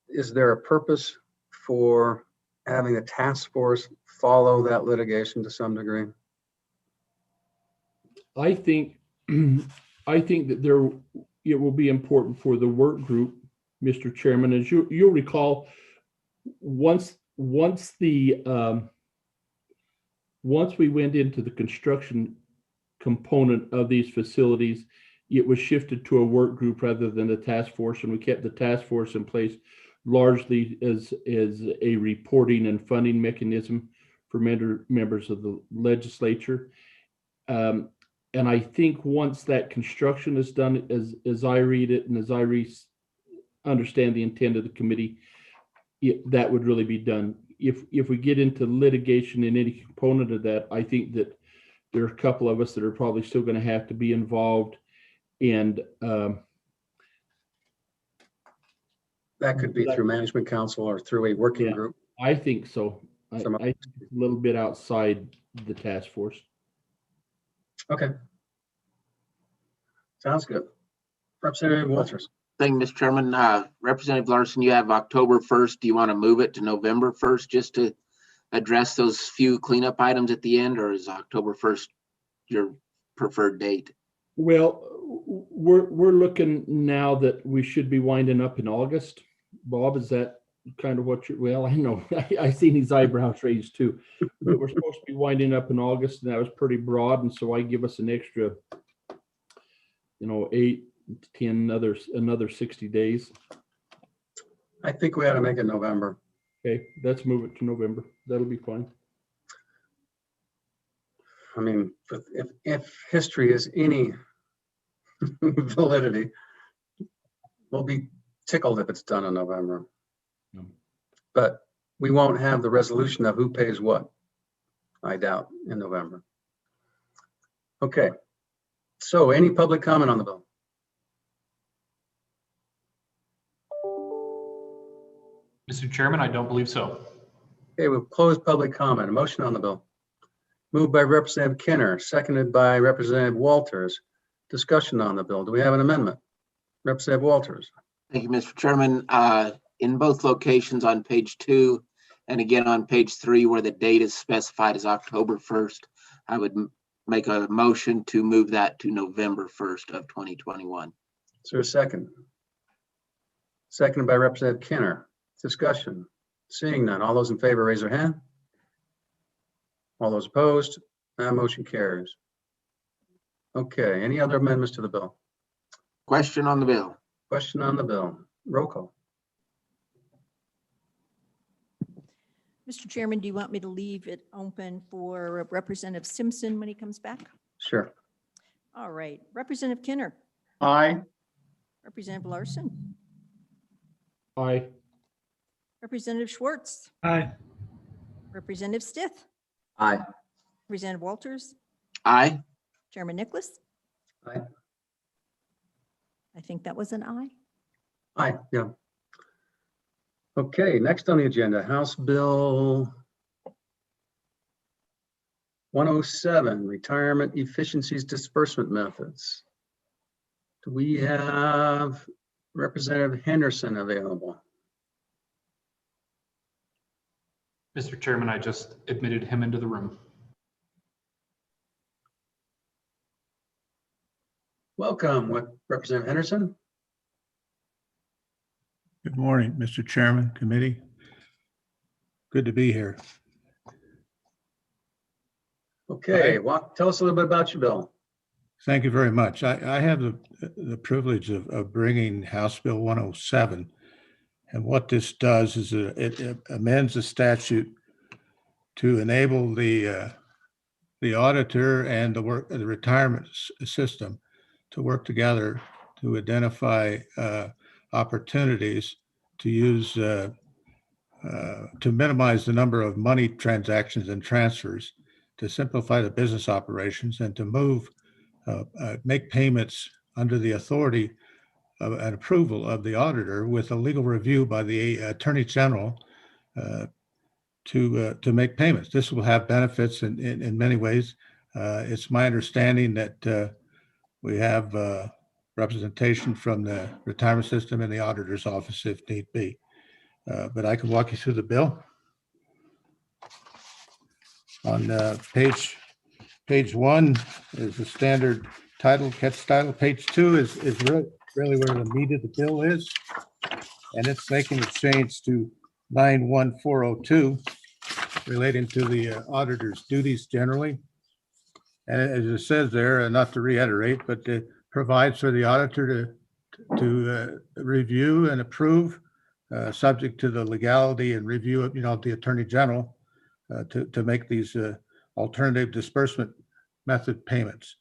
is there a purpose for having a task force follow that litigation to some degree? I think that it will be important for the work group, Mr. Chairman, as you'll recall, once we went into the construction component of these facilities, it was shifted to a work group rather than a task force, and we kept the task force in place largely as a reporting and funding mechanism for members of the legislature. And I think once that construction is done, as I read it and as I understand the intent of the committee, that would really be done. If we get into litigation in any component of that, I think that there are a couple of us that are probably still going to have to be involved. And that could be through management council or through a working group. I think so. I think a little bit outside the task force. Okay. Sounds good. Representative Walters. Thank you, Mr. Chairman. Representative Larson, you have October 1st. Do you want to move it to November 1st just to address those few cleanup items at the end, or is October 1st your preferred date? Well, we're looking now that we should be winding up in August. Bob, is that kind of what well, I know, I seen his eyebrows raised too, but we're supposed to be winding up in August, and that was pretty broad. And so I give us an extra, 8 to 10, another 60 days. I think we ought to make it November. Okay, let's move it to November. That'll be fine. I mean, if history is any validity, we'll be tickled if it's done in November. But we won't have the resolution of who pays what, I doubt, in November. Okay, so any public comment on the bill? Mr. Chairman, I don't believe so. Okay, we'll close public comment. A motion on the bill. Moved by Representative Kinner, seconded by Representative Walters. Discussion on the bill. Do we have an amendment? Representative Walters. Thank you, Mr. Chairman. In both locations on page 2 and again on page 3 where the date is specified as October 1st, I would make a motion to move that to November 1st of 2021. Is there a second? Seconded by Representative Kinner. Discussion. Seeing none. All those in favor, raise their hand. All those opposed? That motion carries. Okay, any other amendments to the bill? Question on the bill. Question on the bill. Roll call. Mr. Chairman, do you want me to leave it open for Representative Simpson when he comes back? Sure. All right, Representative Kinner, Aye. Representative Larson, Aye. Representative Schwartz, Aye. Representative Stith, Aye. Representative Walters, Aye. Chairman Nicholas. Aye. I think that was an aye. Aye, yeah. Okay, next on the agenda, House Bill 107, Retirement Efficiencies Disbursement Methods. Do we have Representative Henderson available? Mr. Chairman, I just admitted him into the room. Welcome, Representative Henderson. Good morning, Mr. Chairman, committee. Good to be here. Okay, tell us a little bit about your bill. Thank you very much. I have the privilege of bringing House Bill 107. And what this does is it amends the statute to enable the auditor and the retirement system to work together to identify opportunities to use to minimize the number of money transactions and transfers, to simplify the business operations, and to make payments under the authority of an approval of the auditor with a legal review by the Attorney General to make payments. This will have benefits in many ways. It's my understanding that we have representation from the retirement system and the auditor's office if need be. But I can walk you through the bill. On page 1 is the standard title, catch title. Page 2 is really where the meat of the bill is. And it's making a change to 91402 relating to the auditor's duties generally. And as it says there, not to reiterate, but it provides for the auditor to review and approve, subject to the legality and review of, the Attorney General, to make these alternative disbursement method payments.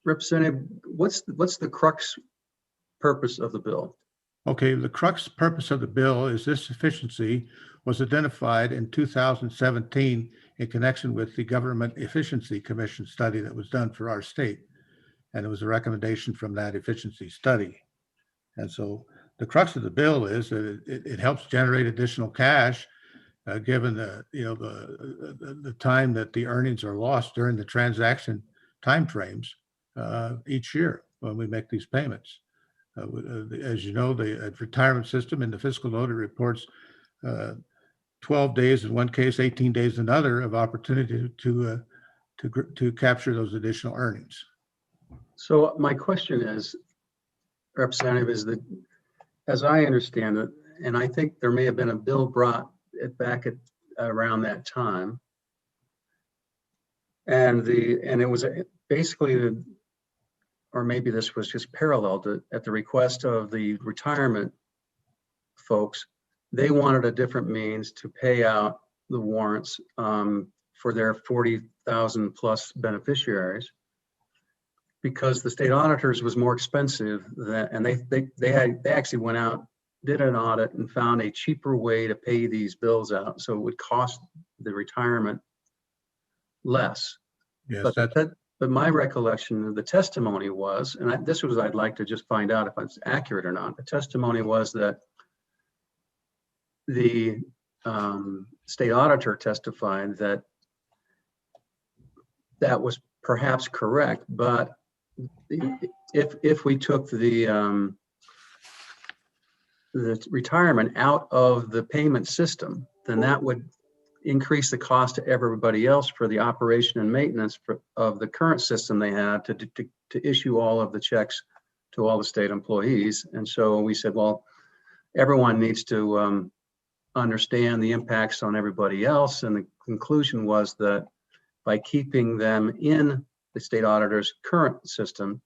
Representative, what's the crux purpose of the bill? Okay, the crux purpose of the bill is this efficiency was identified in 2017 in connection with the Government Efficiency Commission study that was done for our state. And it was a recommendation from that efficiency study. And so the crux of the bill is that it helps generate additional cash, given the time that the earnings are lost during the transaction timeframes each year when we make these payments. As you know, the retirement system in the fiscal audit reports 12 days in one case, 18 days in another of opportunity to capture those additional earnings. So my question is, Representative, is that, as I understand it, and I think there may have been a bill brought back at around that time, and it was basically, or maybe this was just parallel to, at the request of the retirement folks, they wanted a different means to pay out the warrants for their 40,000 plus beneficiaries, because the state auditors was more expensive than, and they actually went out, did an audit and found a cheaper way to pay these bills out. So it would cost the retirement less. Yes, But my recollection of the testimony was, and this was, I'd like to just find out if it's accurate or not. The testimony was that the state auditor testified that that was perhaps correct, but if we took the retirement out of the payment system, then that would increase the cost to everybody else for the operation and maintenance of the current system they had to issue all of the checks to all the state employees. And so we said, well, everyone needs to understand the impacts on everybody else. And the conclusion was that by keeping them in the state auditor's current system,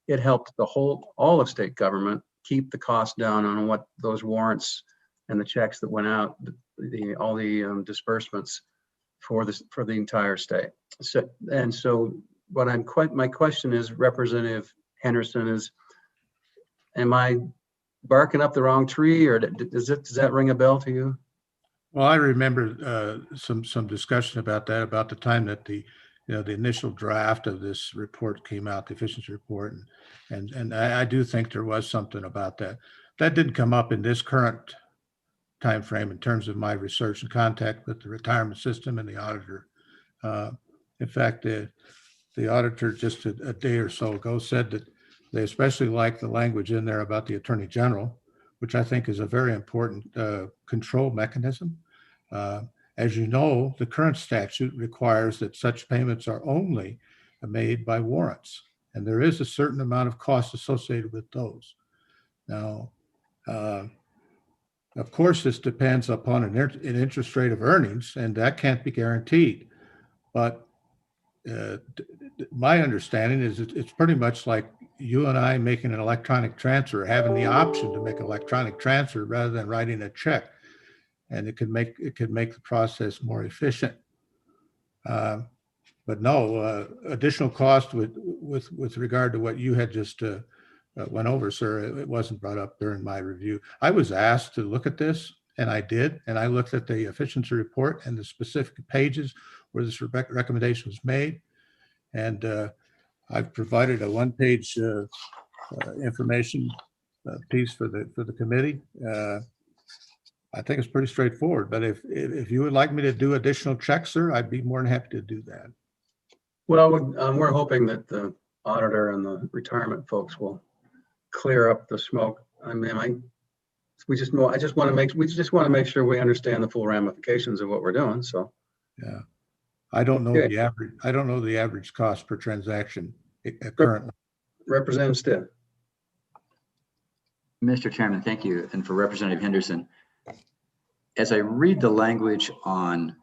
it helped all of state government keep the cost down on what those warrants and the checks that went out, all the disbursements for the entire state. So my question is, Representative Henderson, is, am I barking up the wrong tree, or does that ring a bell to you? well, I remember some discussion about that, about the time that the initial draft of this report came out, the efficiency report, and I do think there was something about that. That didn't come up in this current time frame in terms of my research and contact with the retirement system and the auditor. In fact, the auditor just a day or so ago said that they especially like the language in there about the Attorney General, which I think is a very important control mechanism. As you know, the current statute requires that such payments are only made by warrants, and there is a certain amount of cost associated with those. Now, of course, this depends upon an interest rate of earnings, and that can't be guaranteed. But my understanding is it's pretty much like you and I making an electronic transfer, having the option to make an electronic transfer rather than writing a check, and it could make the process more efficient. But no, additional cost with regard to what you had just went over, sir, it wasn't brought up during my review. I was asked to look at this, and I did, and I looked at the efficiency report and the specific pages where this recommendation was made, and I've provided a one-page information piece for the committee. I think it's pretty straightforward, but if you would like me to do additional checks, sir, I'd be more than happy to do that. Well, we're hoping that the auditor and the retirement folks will clear up the smoke. I mean, we just want to make sure we understand the full ramifications of what we're doing. So, yeah, I don't know the average. I don't know the average cost per transaction currently. Representative Stitt. Mr. Chairman, thank you. And for Representative Henderson, as I read the language on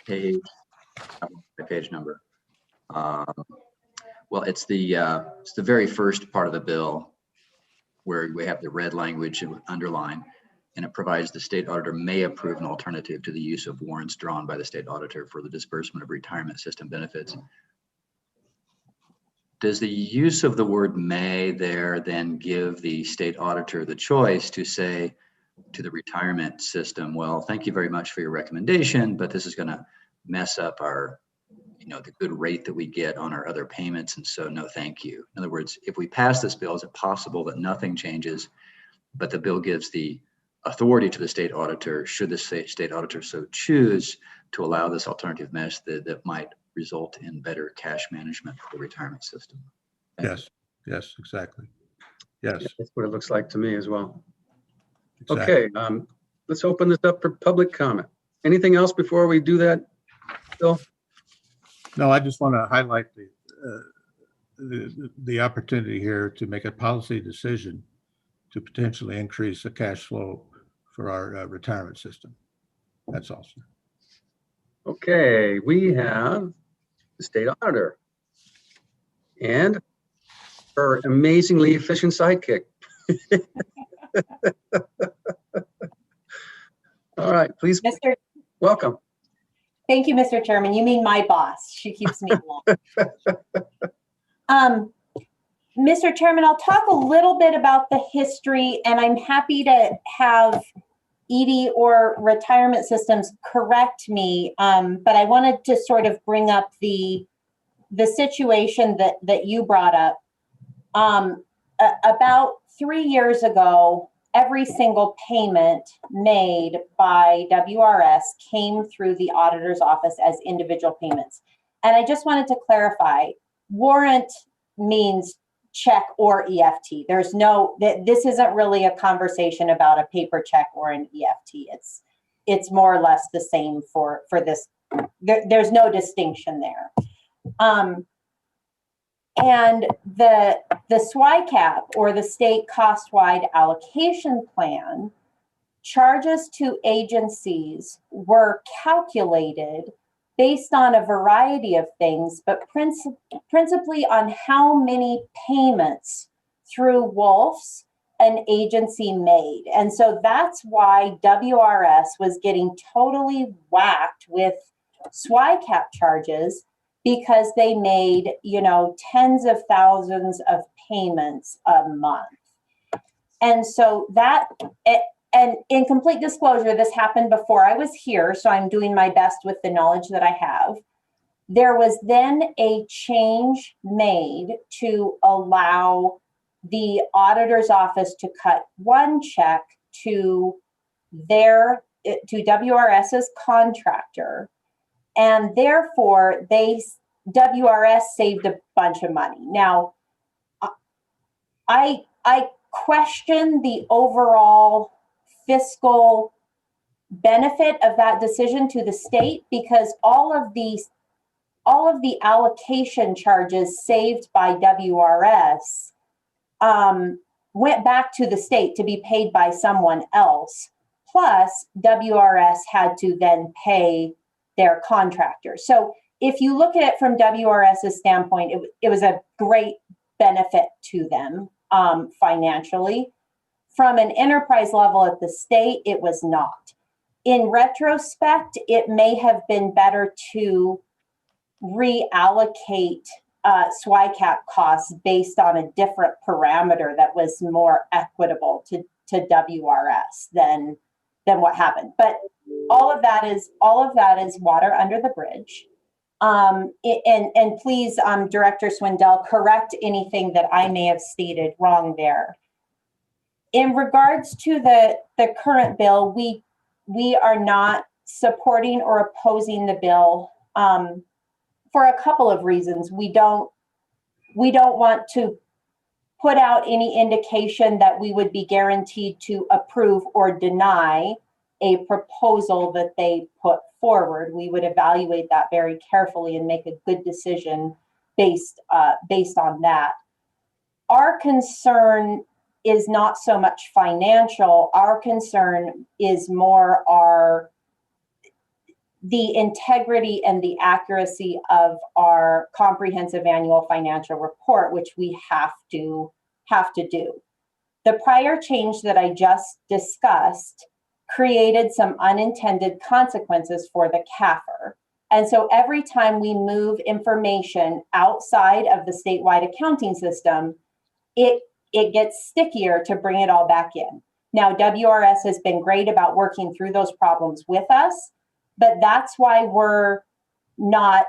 page number, well, it's the very first part of the bill where we have the red language underlined, and it provides the state auditor may approve an alternative to the use of warrants drawn by the state auditor for the disbursement of retirement system benefits. Does the use of the word may there then give the state auditor the choice to say to the retirement system, well, thank you very much for your recommendation, but this is going to mess up our, the good rate that we get on our other payments, and so no thank you. In other words, if we pass this bill, is it possible that nothing changes, but the bill gives the authority to the state auditor, should the state auditor so choose, to allow this alternative method that might result in better cash management for the retirement system? Yes, exactly. Yes. That's what it looks like to me as well. Exactly. Okay, let's open this up for public comment. Anything else before we do that, Bill? No, I just want to highlight the opportunity here to make a policy decision to potentially increase the cash flow for our retirement system. That's all, sir. Okay, we have the state auditor and her amazingly efficient sidekick. All right, please, welcome. Thank you, Mr. Chairman. You mean my boss. She keeps me along. Mr. Chairman, I'll talk a little bit about the history, and I'm happy to have Edie or retirement systems correct me, but I wanted to sort of bring up the situation that you brought up. About 3 years ago, every single payment made by WRS came through the auditor's office as individual payments. And I just wanted to clarify, warrant means check or EFT. There's no, this isn't really a conversation about a paper check or an EFT. It's more or less the same for this. There's no distinction there. And the SWICAP, or the State Cost-Wide Allocation Plan, charges to agencies were calculated based on a variety of things, but principally on how many payments through WOLFs an agency made. And so that's why WRS was getting totally whacked with SWICAP charges, because they made, tens of thousands of payments a month. And so that, and in complete disclosure, this happened before I was here, so I'm doing my best with the knowledge that I have. There was then a change made to allow the auditor's office to cut one check to WRS's contractor, and therefore WRS saved a bunch of money. Now, I question the overall fiscal benefit of that decision to the state, because all of the allocation charges saved by WRS went back to the state to be paid by someone else. Plus, WRS had to then pay their contractor. So if you look at it from WRS's standpoint, it was a great benefit to them financially. From an enterprise level at the state, it was not. In retrospect, it may have been better to reallocate SWICAP costs based on a different parameter that was more equitable to WRS than what happened. But all of that is water under the bridge. And please, Director Swindell, correct anything that I may have stated wrong there. In regards to the current bill, we are not supporting or opposing the bill for a couple of reasons. We don't want to put out any indication that we would be guaranteed to approve or deny a proposal that they put forward. We would evaluate that very carefully and make a good decision based on that. Our concern is not so much financial. Our concern is more the integrity and the accuracy of our comprehensive annual financial report, which we have to do. The prior change that I just discussed created some unintended consequences for the CAFR. And so every time we move information outside of the statewide accounting system, it gets stickier to bring it all back in. Now, WRS has been great about working through those problems with us, but that's why we're not,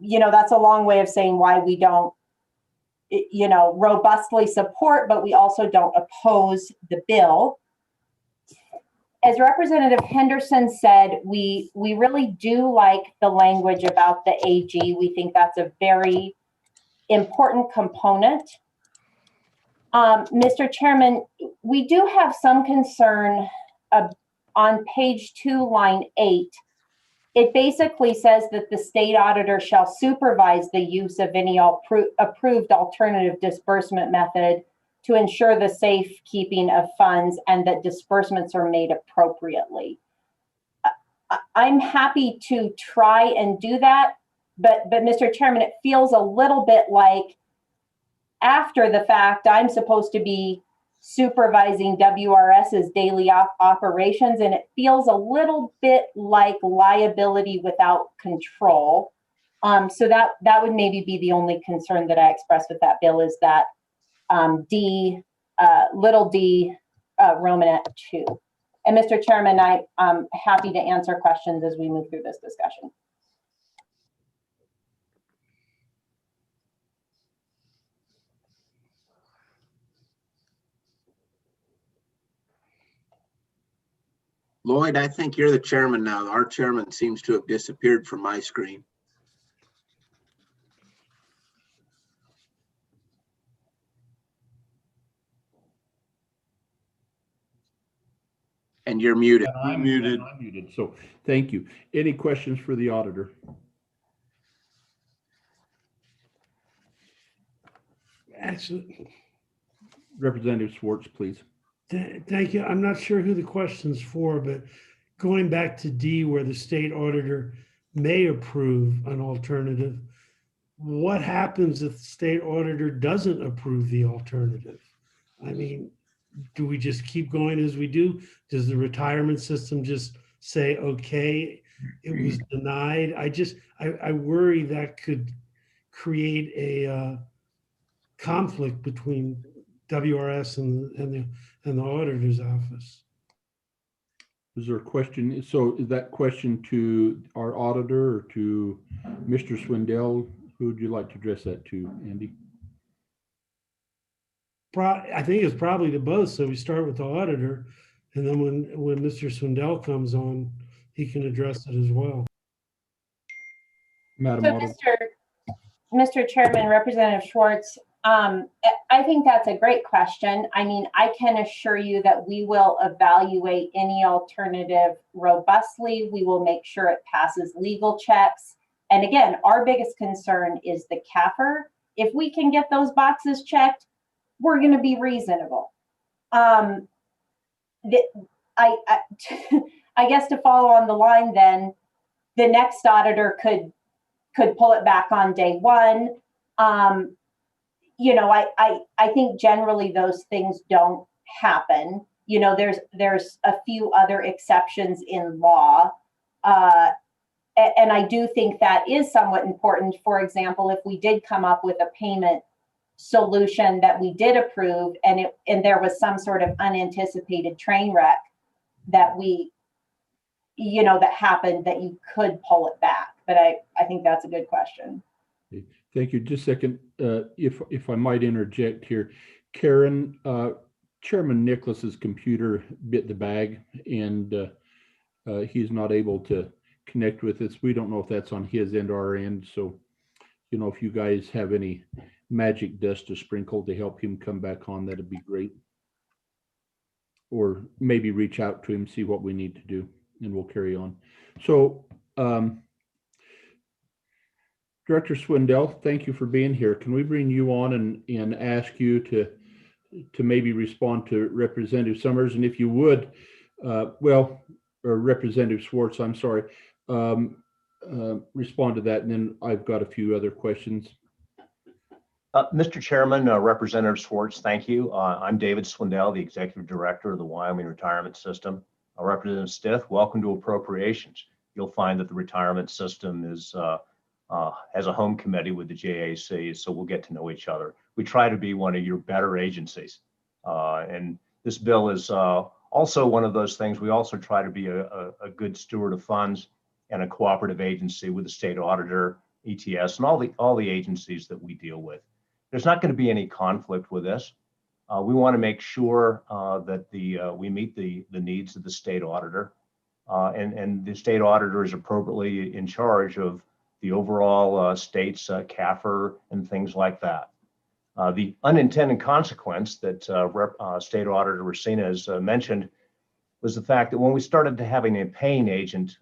that's a long way of saying why we don't, robustly support, but we also don't oppose the bill. As Representative Henderson said, we really do like the language about the AG. We think that's a very important component. Mr. Chairman, we do have some concern on page 2, line 8, it basically says that the state auditor shall supervise the use of any approved alternative disbursement method to ensure the safekeeping of funds and that disbursements are made appropriately. I'm happy to try and do that, but Mr. Chairman, it feels a little bit like after the fact, I'm supposed to be supervising WRS's daily operations, and it feels a little bit like liability without control. So that would maybe be the only concern that I express with that bill, is that little d, Romanet 2. And Mr. Chairman, I'm happy to answer questions as we move through this discussion. Lloyd, I think you're the chairman now. Our chairman seems to have disappeared from my screen. And you're muted. I'm muted. So thank you. Any questions for the auditor? Actually, Representative Schwartz, please. thank you. I'm not sure who the question's for, but going back to D, where the state auditor may approve an alternative, what happens if the state auditor doesn't approve the alternative? I mean, do we just keep going as we do? Does the retirement system just say, okay, it was denied? I worry that could create a conflict between WRS and the auditor's office. Is there a question? So is that question to our auditor or to Mr. Swindell? Who would you like to address that to, Andy? I think it's probably to both. So we start with the auditor, and then when Mr. Swindell comes on, he can address it as well. Madam So Auditor. Mr. Chairman, Representative Schwartz, I think that's a great question. I mean, I can assure you that we will evaluate any alternative robustly. We will make sure it passes legal checks. And again, our biggest concern is the CAFR. If we can get those boxes checked, we're going to be reasonable. I guess to follow on the line, then the next auditor could pull it back on day one. You know, I think generally those things don't happen. You know, there's a few other exceptions in law. And I do think that is somewhat important. For example, if we did come up with a payment solution that we did approve, and there was some sort of unanticipated train wreck that that happened, that you could pull it back. But I think that's a good question. Thank you. Just a second, if I might interject here, Karen, Chairman Nicholas's computer bit the bag, and he's not able to connect with us. We don't know if that's on his end or our end. So, you know, if you guys have any magic dust to sprinkle to help him come back on, that'd be great. Or maybe reach out to him, see what we need to do, and we'll carry on. So, Director Swindell, thank you for being here. Can we bring you on and ask you to maybe respond to Representative Summers? And if you would, or Representative Schwartz, I'm sorry, respond to that. And then I've got a few other questions. Mr. Chairman, Representative Schwartz, thank you. I'm David Swindell, the Executive Director of the Wyoming Retirement System. Representative Stith, welcome to Appropriations. You'll find that the retirement system is has a home committee with the JAC, so we'll get to know each other. We try to be one of your better agencies. And this bill is also one of those things. We also try to be a good steward of funds and a cooperative agency with the state auditor, ETS, and all the agencies that we deal with. There's not going to be any conflict with this. We want to make sure that we meet the needs of the state auditor, and the state auditor is appropriately in charge of the overall state's CAFR and things like that. The unintended consequence that State Auditor Racina has mentioned was the fact that when we started to having a paying agent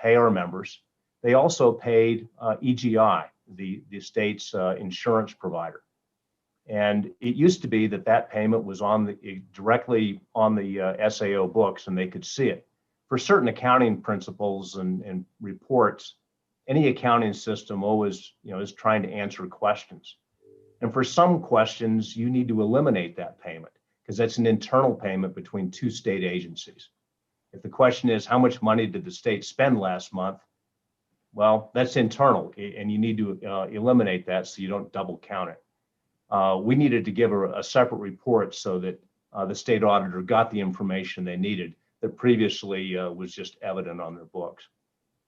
pay our members, they also paid EGI, the state's insurance provider. And it used to be that that payment was directly on the SAO books, and they could see it. For certain accounting principles and reports, any accounting system always, is trying to answer questions. And for some questions, you need to eliminate that payment because that's an internal payment between two state agencies. If the question is, how much money did the state spend last month? Well, that's internal, and you need to eliminate that so you don't double count it. We needed to give a separate report so that the state auditor got the information they needed that previously was just evident on their books.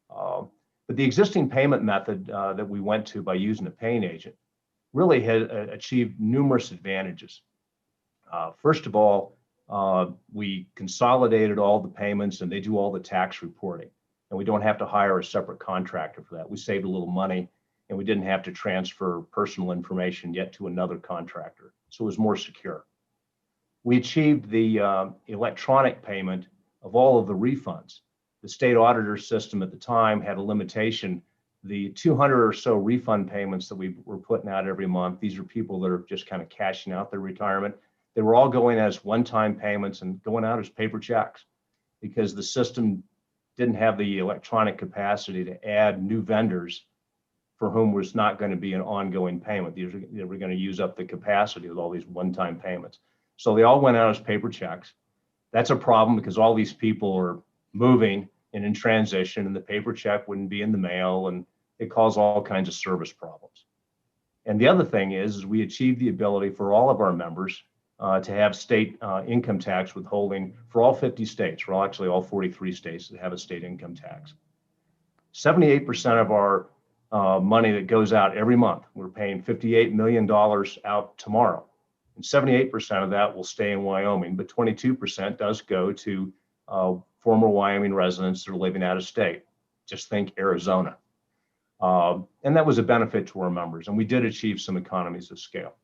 But the existing payment method that we went to by using a paying agent really has achieved numerous advantages. First of all, we consolidated all the payments and they do all the tax reporting. And we don't have to hire a separate contractor for that. We saved a little money and we didn't have to transfer personal information yet to another contractor. So it was more secure. We achieved the electronic payment of all of the refunds. The state auditor system at the time had a limitation. The 200 or so refund payments that we were putting out every month, these are people that are just kind of cashing out their retirement. They were all going as one-time payments and going out as paper checks because the system didn't have the electronic capacity to add new vendors for whom was not going to be an ongoing payment. They were going to use up the capacity with all these one-time payments. So they all went out as paper checks. That's a problem because all these people are moving and in transition and the paper check wouldn't be in the mail and it caused all kinds of service problems. And the other thing is we achieved the ability for all of our members to have state income tax withholding for all 50 states, or actually all 43 states that have a state income tax. 78% of our money that goes out every month, we're paying $58 million out tomorrow. And 78% of that will stay in Wyoming, but 22% does go to former Wyoming residents that are living out of state. Just think Arizona. And that was a benefit to our members, and we did achieve some economies of scale.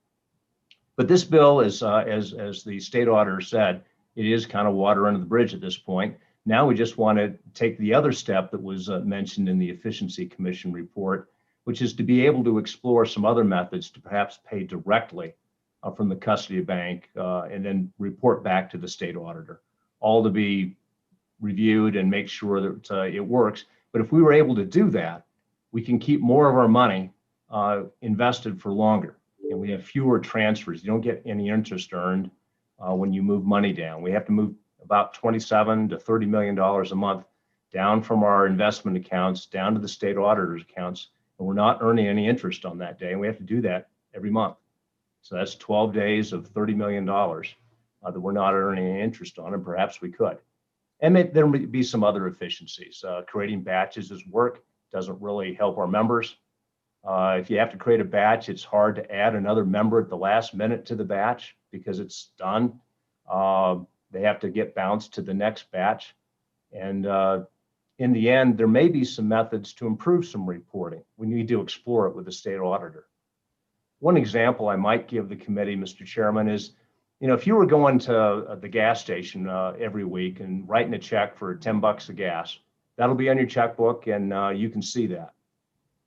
But this bill is, as the state auditor said, it is kind of water under the bridge at this point. Now we just want to take the other step that was mentioned in the Efficiency Commission report, which is to be able to explore some other methods to perhaps pay directly from the custody bank and then report back to the state auditor, all to be reviewed and make sure that it works. But if we were able to do that, we can keep more of our money invested for longer. And we have fewer transfers. You don't get any interest earned when you move money down. We have to move about $27 to $30 million a month down from our investment accounts down to the state auditor's accounts. And we're not earning any interest on that day. And we have to do that every month. So that's 12 days of $30 million that we're not earning any interest on, and perhaps we could. And there may be some other efficiencies. Creating batches is work, doesn't really help our members. If you have to create a batch, it's hard to add another member at the last minute to the batch because it's done. They have to get bounced to the next batch. And in the end, there may be some methods to improve some reporting. We need to explore it with the state auditor. One example I might give the committee, Mr. Chairman, is, if you were going to the gas station every week and writing a check for $10 of gas, that'll be on your checkbook and you can see that.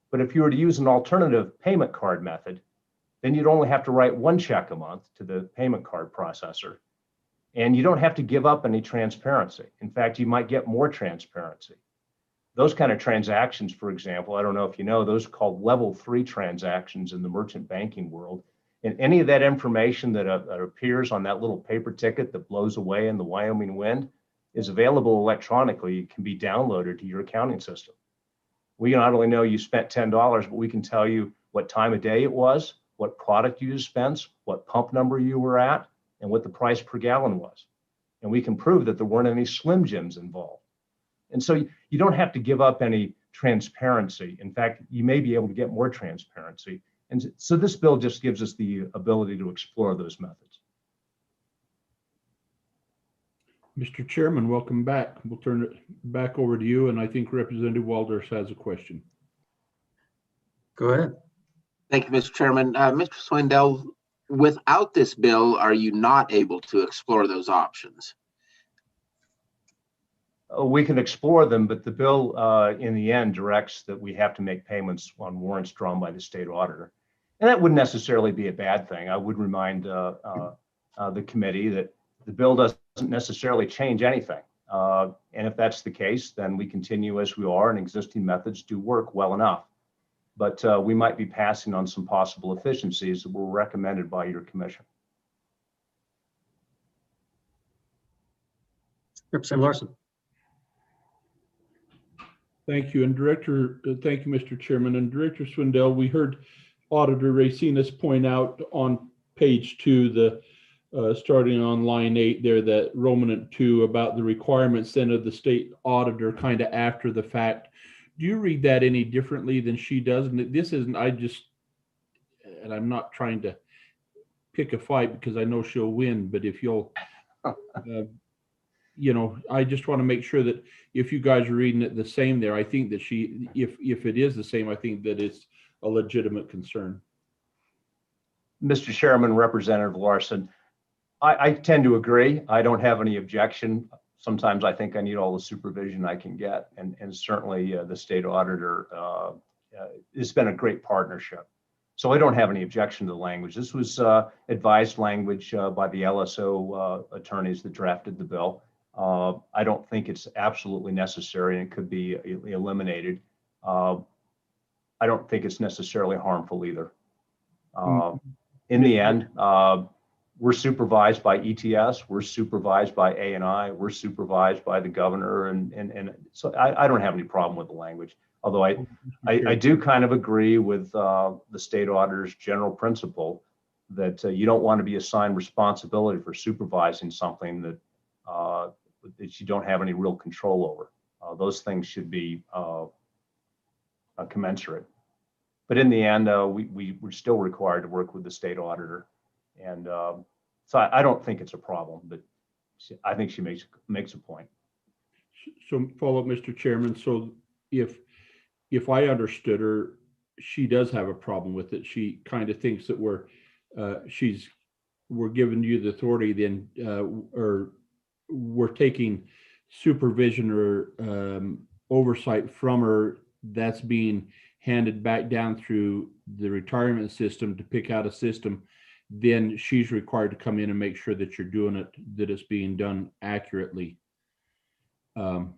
But if you were to use an alternative payment card method, then you'd only have to write one check a month to the payment card processor. And you don't have to give up any transparency. In fact, you might get more transparency. Those kind of transactions, for example, I don't know if you know, those are called level 3 transactions in the merchant banking world. And any of that information that appears on that little paper ticket that blows away in the Wyoming wind is available electronically. It can be downloaded to your accounting system. We not only know you spent $10, but we can tell you what time of day it was, what product you dispensed, what pump number you were at, and what the price per gallon was. And we can prove that there weren't any Slim Jims involved. And so you don't have to give up any transparency. In fact, you may be able to get more transparency. And so this bill just gives us the ability to explore those methods. Mr. Chairman, welcome back. We'll turn it back over to you. And I think Representative Walters has a question. Go ahead. Thank you, Mr. Chairman. Mr. Swindell, without this bill, are you not able to explore those options? we can explore them, but the bill in the end directs that we have to make payments on warrants drawn by the state auditor. And that wouldn't necessarily be a bad thing. I would remind the committee that the bill doesn't necessarily change anything. And if that's the case, then we continue as we are, and existing methods do work well enough. But we might be passing on some possible efficiencies that were recommended by your commission. Representative Larson. Thank you. And thank you, Mr. Chairman. And Director Swindell, we heard Auditor Racinas point out on page 2, starting on line 8 there, that Roman 2 about the requirements then of the state auditor kind of after the fact. Do you read that any differently than she does? And this isn't, and I'm not trying to pick a fight because I know she'll win, but if you'll, I just want to make sure that if you guys are reading it the same there, I think that if it is the same, I think that it's a legitimate concern. Mr. Chairman, Representative Larson, I tend to agree. I don't have any objection. Sometimes I think I need all the supervision I can get, and certainly the state auditor has been a great partnership. So I don't have any objection to the language. This was advised language by the LSO attorneys that drafted the bill. I don't think it's absolutely necessary and could be eliminated. I don't think it's necessarily harmful either. In the end, we're supervised by ETS, we're supervised by A&I, we're supervised by the governor, and so I don't have any problem with the language. Although I do kind of agree with the state auditor's general principle that you don't want to be assigned responsibility for supervising something that you don't have any real control over. Those things should be commensurate. But in the end, we're still required to work with the state auditor. And so I don't think it's a problem, but I think she makes a point. So follow up, Mr. Chairman. So if I understood her, she does have a problem with it. She kind of thinks that we're giving you the authority then, or we're taking supervision or oversight from her that's being handed back down through the retirement system to pick out a system. Then she's required to come in and make sure that you're doing it, that it's being done accurately. And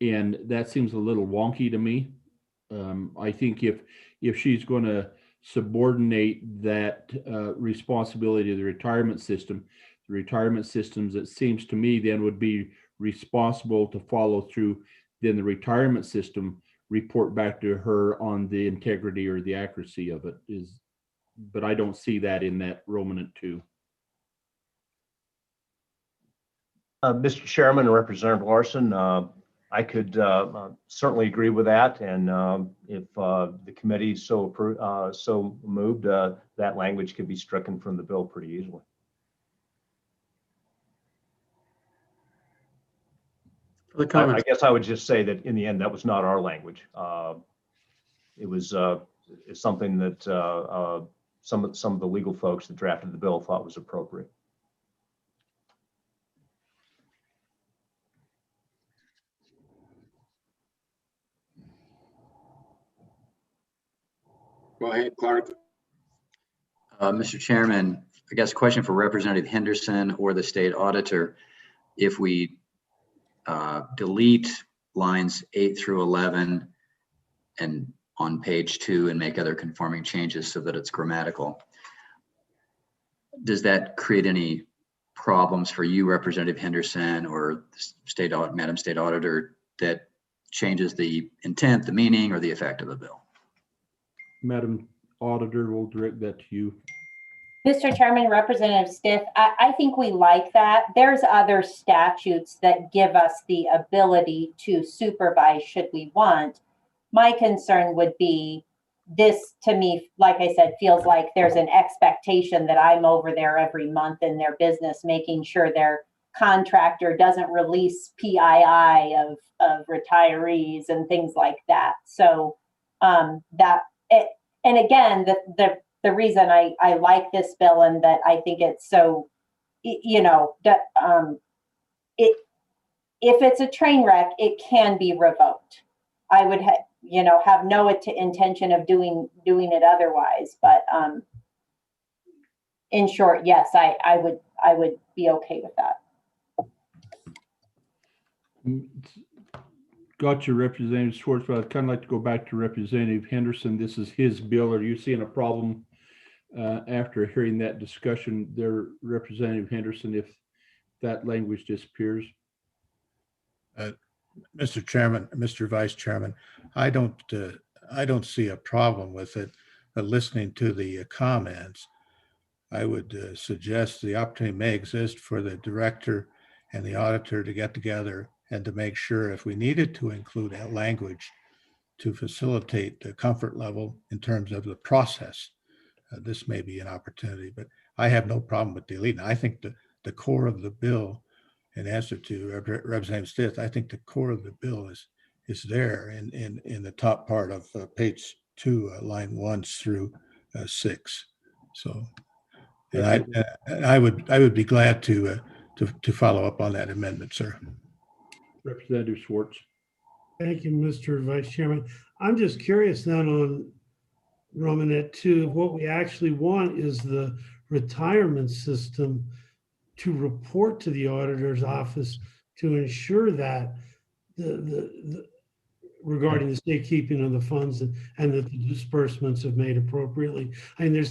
that seems a little wonky to me. I think if she's going to subordinate that responsibility to the retirement systems, it seems to me then would be responsible to follow through. Then the retirement system report back to her on the integrity or the accuracy of it is. But I don't see that in that Roman 2. Mr. Chairman and Representative Larson, I could certainly agree with that. And if the committee so moved, that language could be stricken from the bill pretty easily. I guess I would just say that in the end, that was not our language. It was something that some of the legal folks that drafted the bill thought was appropriate. Go ahead, Clark. Mr. Chairman, I guess a question for Representative Henderson or the state auditor. If we delete lines 8 through 11 and on page 2 and make other conforming changes so that it's grammatical, does that create any problems for you, Representative Henderson, or Madam State Auditor, that changes the intent, the meaning, or the effect of the bill? Madam Auditor, we'll direct that to you. Mr. Chairman, Representative Stiff, I think we like that. There's other statutes that give us the ability to supervise should we want. My concern would be this, to me, like I said, feels like there's an expectation that I'm over there every month in their business, making sure their contractor doesn't release PII of retirees and things like that. So and again, the reason I like this bill and that I think it's so, if it's a train wreck, it can be revoked. I would have no intention of doing it otherwise, but in short, yes, I would be okay with that. Got your Representative Schwartz, but I'd kind of like to go back to Representative Henderson. This is his bill. Are you seeing a problem after hearing that discussion there, Representative Henderson, if that language disappears? Mr. Chairman, Mr. Vice Chairman, I don't see a problem with it. Listening to the comments, I would suggest the opportunity may exist for the director and the auditor to get together and to make sure if we needed to include that language to facilitate the comfort level in terms of the process. This may be an opportunity, but I have no problem with deleting. I think the core of the bill, in answer to Representative Stith, I think the core of the bill is there in the top part of page 2, line 1 through 6. So, and I would be glad to follow up on that amendment, sir. Representative Schwartz. Thank you, Mr. Vice Chairman. I'm just curious then on Romanet 2, what we actually want is the retirement system to report to the auditor's office to ensure that regarding the safekeeping of the funds and that the disbursements have made appropriately. I mean,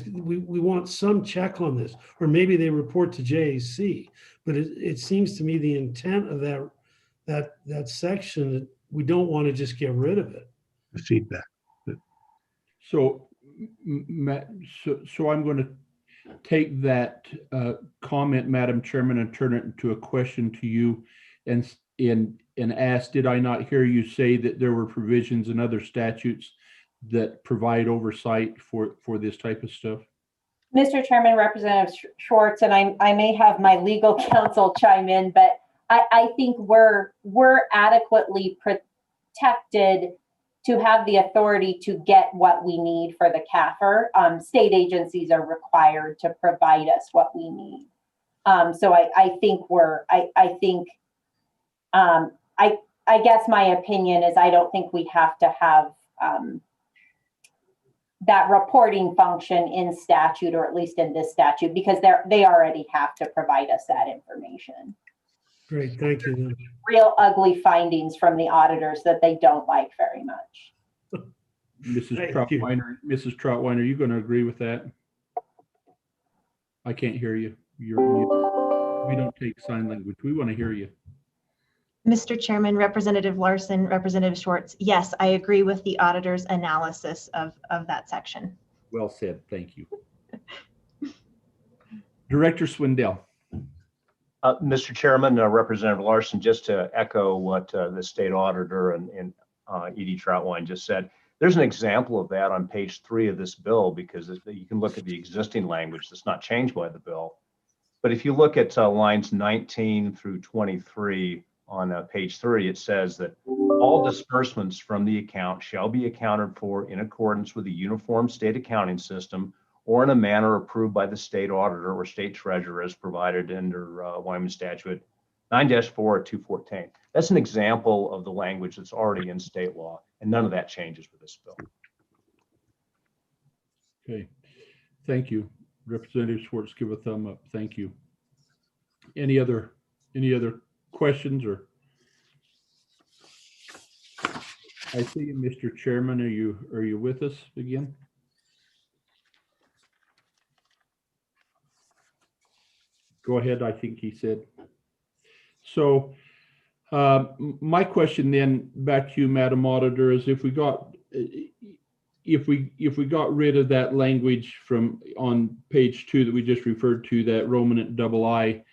we want some check on this, or maybe they report to JAC, but it seems to me the intent of that section, that we don't want to just get rid of it. The feedback. So, Matt, so I'm going to take that comment, Madam Chairman, and turn it into a question to you and ask, did I not hear you say that there were provisions in other statutes that provide oversight for this type of stuff? Mr. Chairman, Representative Schwartz, and I may have my legal counsel chime in, but I think we're adequately protected to have the authority to get what we need for the CAFR. State agencies are required to provide us what we need. So I guess my opinion is I don't think we have to have that reporting function in statute, or at least in this statute, because they already have to provide us that information. Great, thank you. Real ugly findings from the auditors that they don't like very much. Mrs. Troutwiner, are you going to agree with that? I can't hear you. We don't take sign language. We want to hear you. Mr. Chairman, Representative Larson, Representative Schwartz, yes, I agree with the auditor's analysis of that section. Well said. Thank you. Director Swindell. Mr. Chairman, Representative Larson, just to echo what the state auditor and Edie Troutwine just said, there's an example of that on page 3 of this bill, because you can look at the existing language that's not changed by the bill. But if you look at lines 19 through 23 on page 3, it says that all disbursements from the account shall be accounted for in accordance with the uniform state accounting system, or in a manner approved by the state auditor or state treasurer as provided under Wyoming statute 9-4 or 214. That's an example of the language that's already in state law, and none of that changes with this bill. Okay, thank you. Representative Schwartz, give a thumb up. Thank you. Any other questions? Or I see you, Mr. Chairman. Are you with us again? Go ahead, I think he said. So my question then back to you, Madam Auditor, is if we got rid of that language from on page 2 that we just referred to, that Romanet II,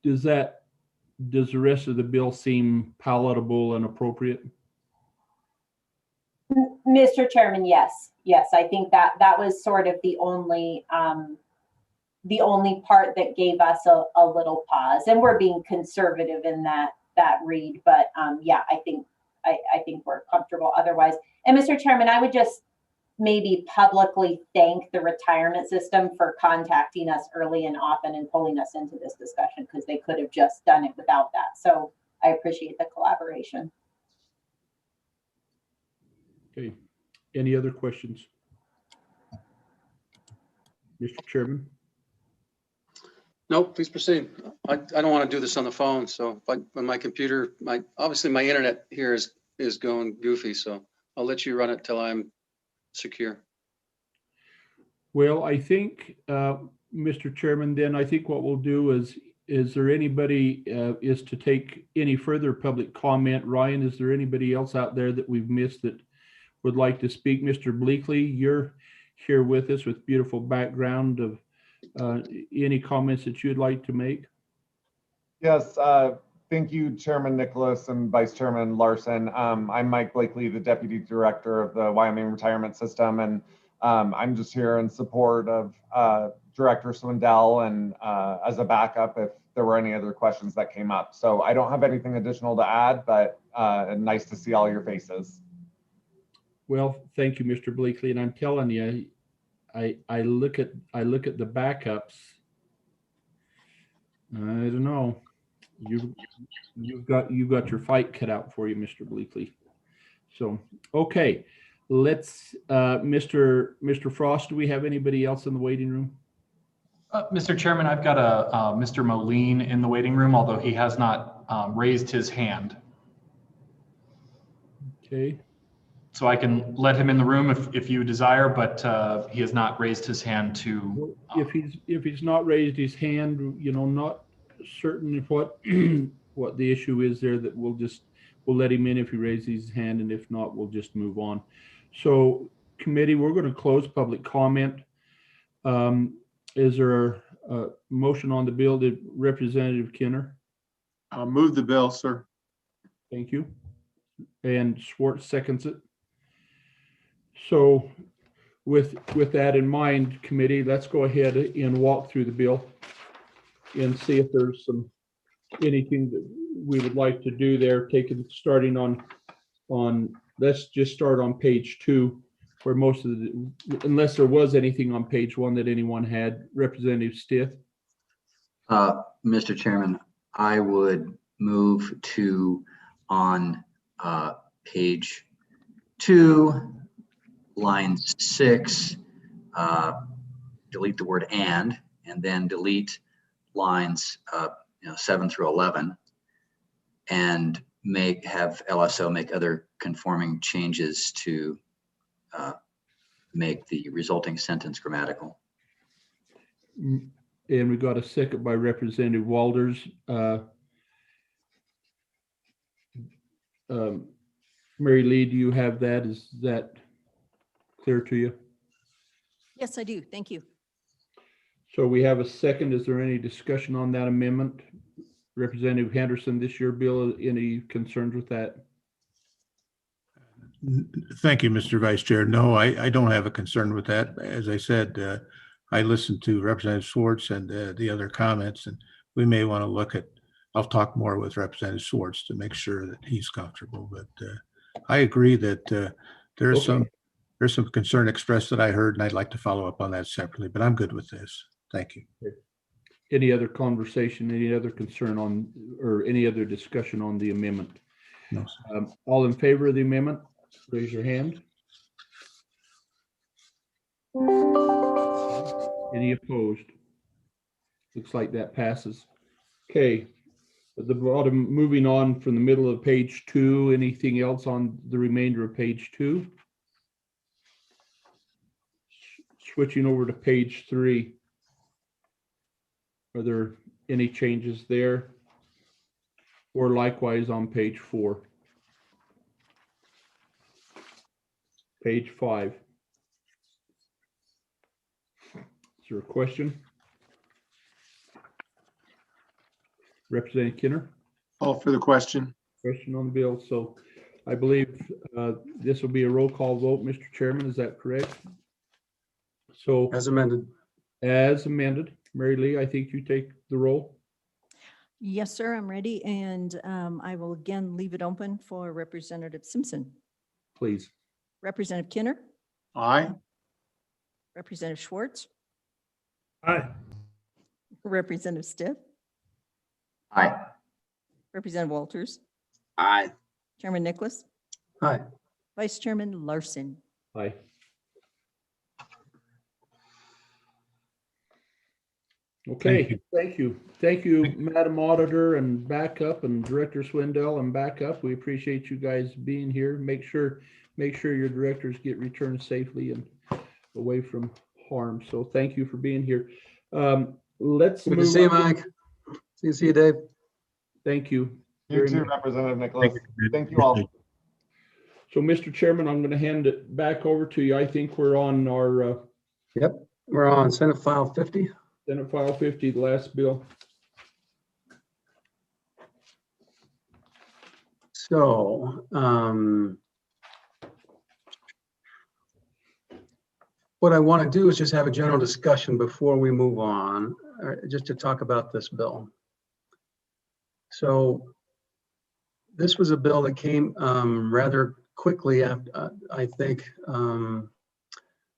does the rest of the bill seem palatable and appropriate? Mr. Chairman, yes. I think that was sort of the only part that gave us a little pause, and we're being conservative in that read. But yeah, I think we're comfortable otherwise. And Mr. Chairman, I would just maybe publicly thank the retirement system for contacting us early and often and pulling us into this discussion, because they could have just done it without that. So I appreciate the collaboration. Okay. Any other questions? Mr. Chairman? No, please proceed. I don't want to do this on the phone, so when my computer, obviously my internet here is going goofy, so I'll let you run it till I'm secure. Well, I think, Mr. Chairman, then I think what we'll do is there anybody is to take any further public comment? Ryan, is there anybody else out there that we've missed that would like to speak? Mr. Bleakley, you're here with us with beautiful background of any comments that you'd like to make? Yes, thank you, Chairman Nicholas and Vice Chairman Larson. I'm Mike Blakely, the Deputy Director of the Wyoming Retirement System, and I'm just here in support of Director Swindell and as a backup if there were any other questions that came up. So I don't have anything additional to add, but nice to see all your faces. Well, thank you, Mr. Bleakley, and I'm telling you, I look at the backups. I don't know. You've got your fight cut out for you, Mr. Bleakley. So okay, let's Mr. Frost. Do we have anybody else in the waiting room? Mr. Chairman, I've got a Mr. Moline in the waiting room, although he has not raised his hand. Okay. So I can let him in the room if you desire, but he has not raised his hand to. If he's not raised his hand, you know, not certain what what the issue is there, that we'll let him in if he raises his hand, and if not, we'll just move on. So committee, we're going to close public comment. Is there a motion on the bill? Did Representative Kinner? I'll move the bill, sir. Thank you. And Schwartz seconds it. So with that in mind, committee, let's go ahead and walk through the bill and see if there's anything that we would like to do there, starting on let's just start on page 2, where most of unless there was anything on page 1 that anyone had. Representative Stith. Mr. Chairman, I would move to on page 2, line 6, delete the word and then delete lines 7 through 11, and have LSO make other conforming changes to make the resulting sentence grammatical. And we got a second by Representative Walters. Mary Lee, do you have that? Is that clear to you? Yes, I do. Thank you. So we have a second. Is there any discussion on that amendment? Representative Henderson, this your bill. Any concerns with that? Thank you, Mr. Vice Chair. No, I don't have a concern with that. As I said, I listened to Representative Schwartz and the other comments, and we may want to look at, I'll talk more with Representative Schwartz to make sure that he's comfortable. But I agree that there's some concern expressed that I heard, and I'd like to follow up on that separately, but I'm good with this. Thank you. Any other conversation, any other concern on, or any other discussion on the amendment? No. All in favor of the amendment, raise your hand. Any opposed? Looks like that passes. Okay, at the bottom, moving on from the middle of page 2, anything else on the remainder of page 2? Switching over to page 3. Are there any changes there? Or likewise on page 4? Page 5. Is there a question? Representative Kinner? Call for the question. Question on the bill. So I believe this will be a roll call vote, Mr. Chairman. Is that correct? So As amended. As amended. Mary Lee, I think you take the roll. Yes, sir, I'm ready. And I will again leave it open for Representative Simpson. Please. Representative Kinner, Aye. Representative Schwartz, Aye. Representative Stiff, Aye. Representative Walters, Aye. Chairman Nicholas, Aye. Vice Chairman Larson. Aye. Okay, thank you. Thank you, Madam Auditor and backup, and Director Swindell and backup. We appreciate you guys being here. Make sure your directors get returned safely and away from harm. So thank you for being here. Let's Good to move see you, on. Mike. See you, Dave. Thank you. You very too, much. Representative Nicholas. Thank you all. So, Mr. Chairman, I'm going to hand it back over to you. I think we're on our Yep, we're on Senate File 50. Senate File 50, the last bill. So, what I want to do is just have a general discussion before we move on, just to talk about this bill. So, this was a bill that came rather quickly after, I think,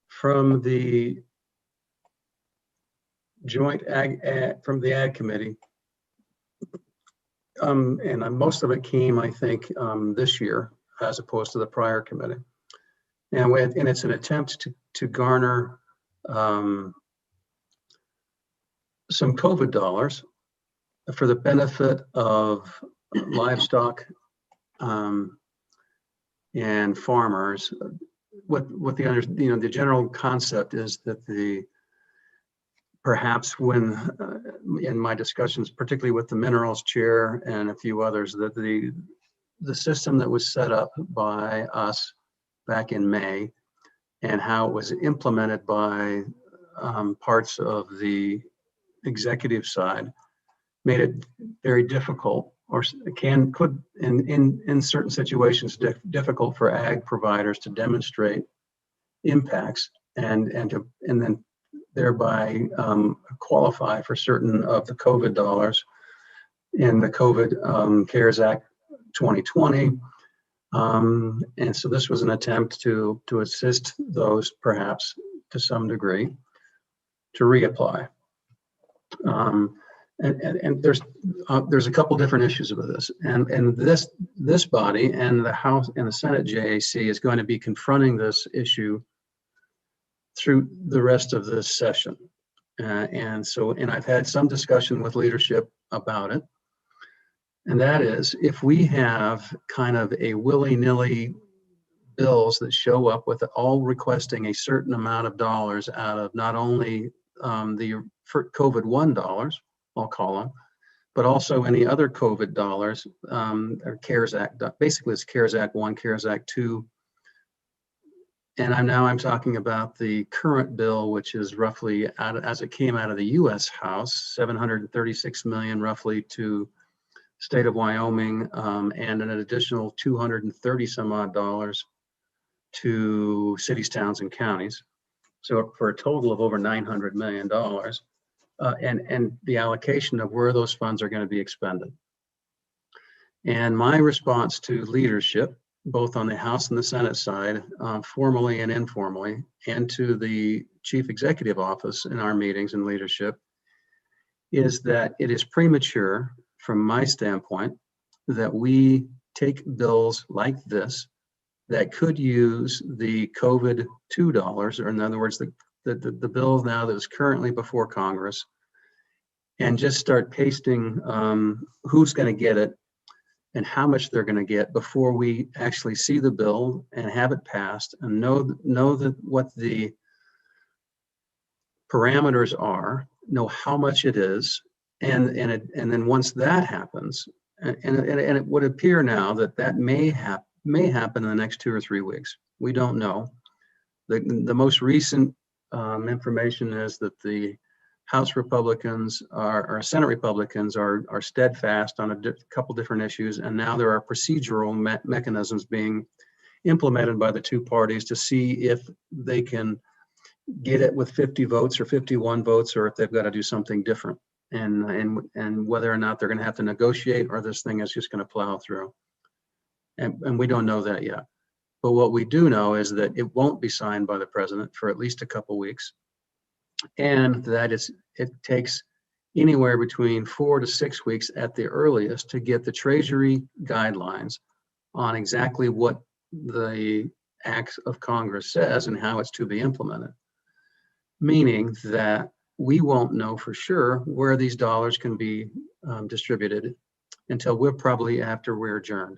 from the joint from the Ag Committee. And most of it came, I think, this year, as opposed to the prior committee. And it's an attempt to garner some COVID dollars for the benefit of livestock and farmers. What the general concept is that perhaps when in my discussions, particularly with the minerals chair and a few others, that the system that was set up by us back in May and how it was implemented by parts of the executive side made it very difficult, or could in certain situations difficult for ag providers to demonstrate impacts and then thereby qualify for certain of the COVID dollars in the COVID CARES Act 2020. And so this was an attempt to assist those, perhaps to some degree, to reapply. And there's a couple different issues with this, and this body and the House and the Senate JAC is going to be confronting this issue through the rest of this session. And I've had some discussion with leadership about it. And that is, if we have kind of a willy-nilly bills that show up with all requesting a certain amount of dollars out of not only the COVID-1 dollars, I'll call them, but also any other COVID dollars, or CARES Act, basically it's CARES Act 1, CARES Act 2. And I'm talking about the current bill, which is roughly, as it came out of the US House, $736 million roughly to state of Wyoming, and an additional 230 some odd dollars to cities, towns, and counties. So for a total of over $900 million, and the allocation of where those funds are going to be expended. And my response to leadership, both on the House and the Senate side, formally and informally, and to the Chief Executive Office in our meetings and leadership, is that it is premature from my standpoint that we take bills like this that could use the COVID-2 dollars, or in other words, the bill now that is currently before Congress, and just start pasting who's going to get it and how much they're going to get before we actually see the bill and have it passed and know that what the parameters are, know how much it is, and then once that happens, and it would appear now that may happen in the next 2 or 3 weeks. We don't know. The most recent information is that the House Republicans or Senate Republicans are steadfast on a couple different issues, and now there are procedural mechanisms being implemented by the two parties to see if they can get it with 50 votes or 51 votes, or if they've got to do something different, and whether or not they're going to have to negotiate or this thing is just going to plow through. And we don't know that yet. But what we do know is that it won't be signed by the president for at least a couple weeks, and that it takes anywhere between 4 to 6 weeks at the earliest to get the Treasury guidelines on exactly what the act of Congress says and how it's to be implemented. Meaning that we won't know for sure where these dollars can be distributed until we're probably after we're adjourned.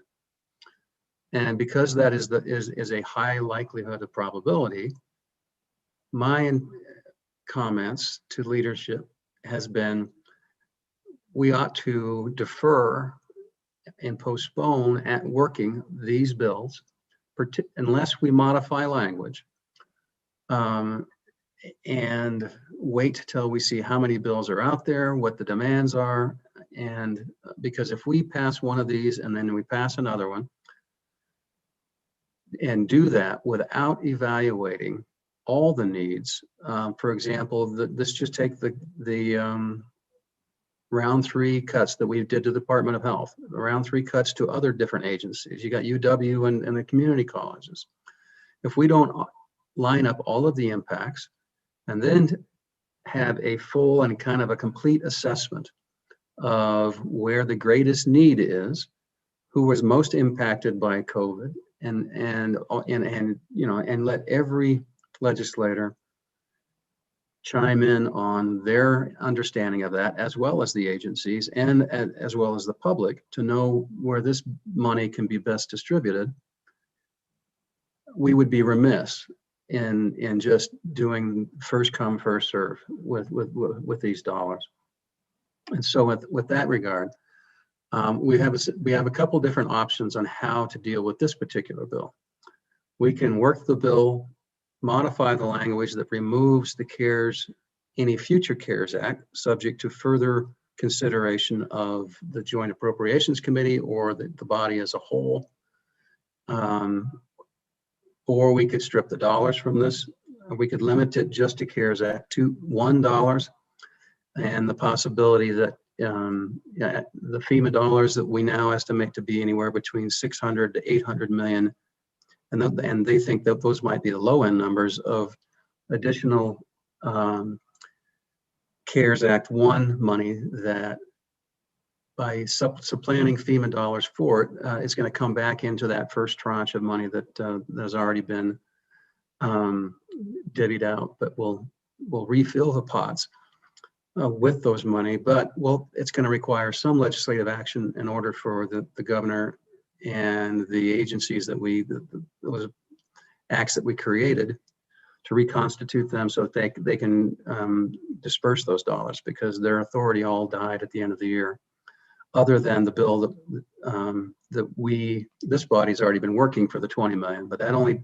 And because that is a high likelihood of probability, my comments to leadership has been, we ought to defer and postpone at working these bills unless we modify language, and wait till we see how many bills are out there, what the demands are. And because if we pass one of these and then we pass another one and do that without evaluating all the needs, for example, let's just take the round 3 cuts that we did to the Department of Health, round 3 cuts to other different agencies. You got UW and the community colleges. If we don't line up all of the impacts and then have a full and kind of a complete assessment of where the greatest need is, who was most impacted by COVID, and you know, and let every legislator chime in on their understanding of that, as well as the agencies and as well as the public, to know where this money can be best distributed, we would be remiss in just doing first come, first serve with these dollars. And so with that regard, we have a couple different options on how to deal with this particular bill. We can work the bill, modify the language that removes any future CARES Act, subject to further consideration of the Joint Appropriations Committee or the body as a whole. Or we could strip the dollars from this. We could limit it just to CARES Act to $1, and the possibility that the FEMA dollars that we now estimate to be anywhere between 600 to 800 million, and they think that those might be the low end numbers of additional CARES Act 1 money that by supplanting FEMA dollars for it, it's going to come back into that first tranche of money that has already been divvied out, but we'll refill the pots with those money. But it's going to require some legislative action in order for the governor and the agencies that those acts that we created to reconstitute them so that they can disperse those dollars, because their authority all died at the end of the year. Other than the bill that this body's already been working for the 20 million, but that only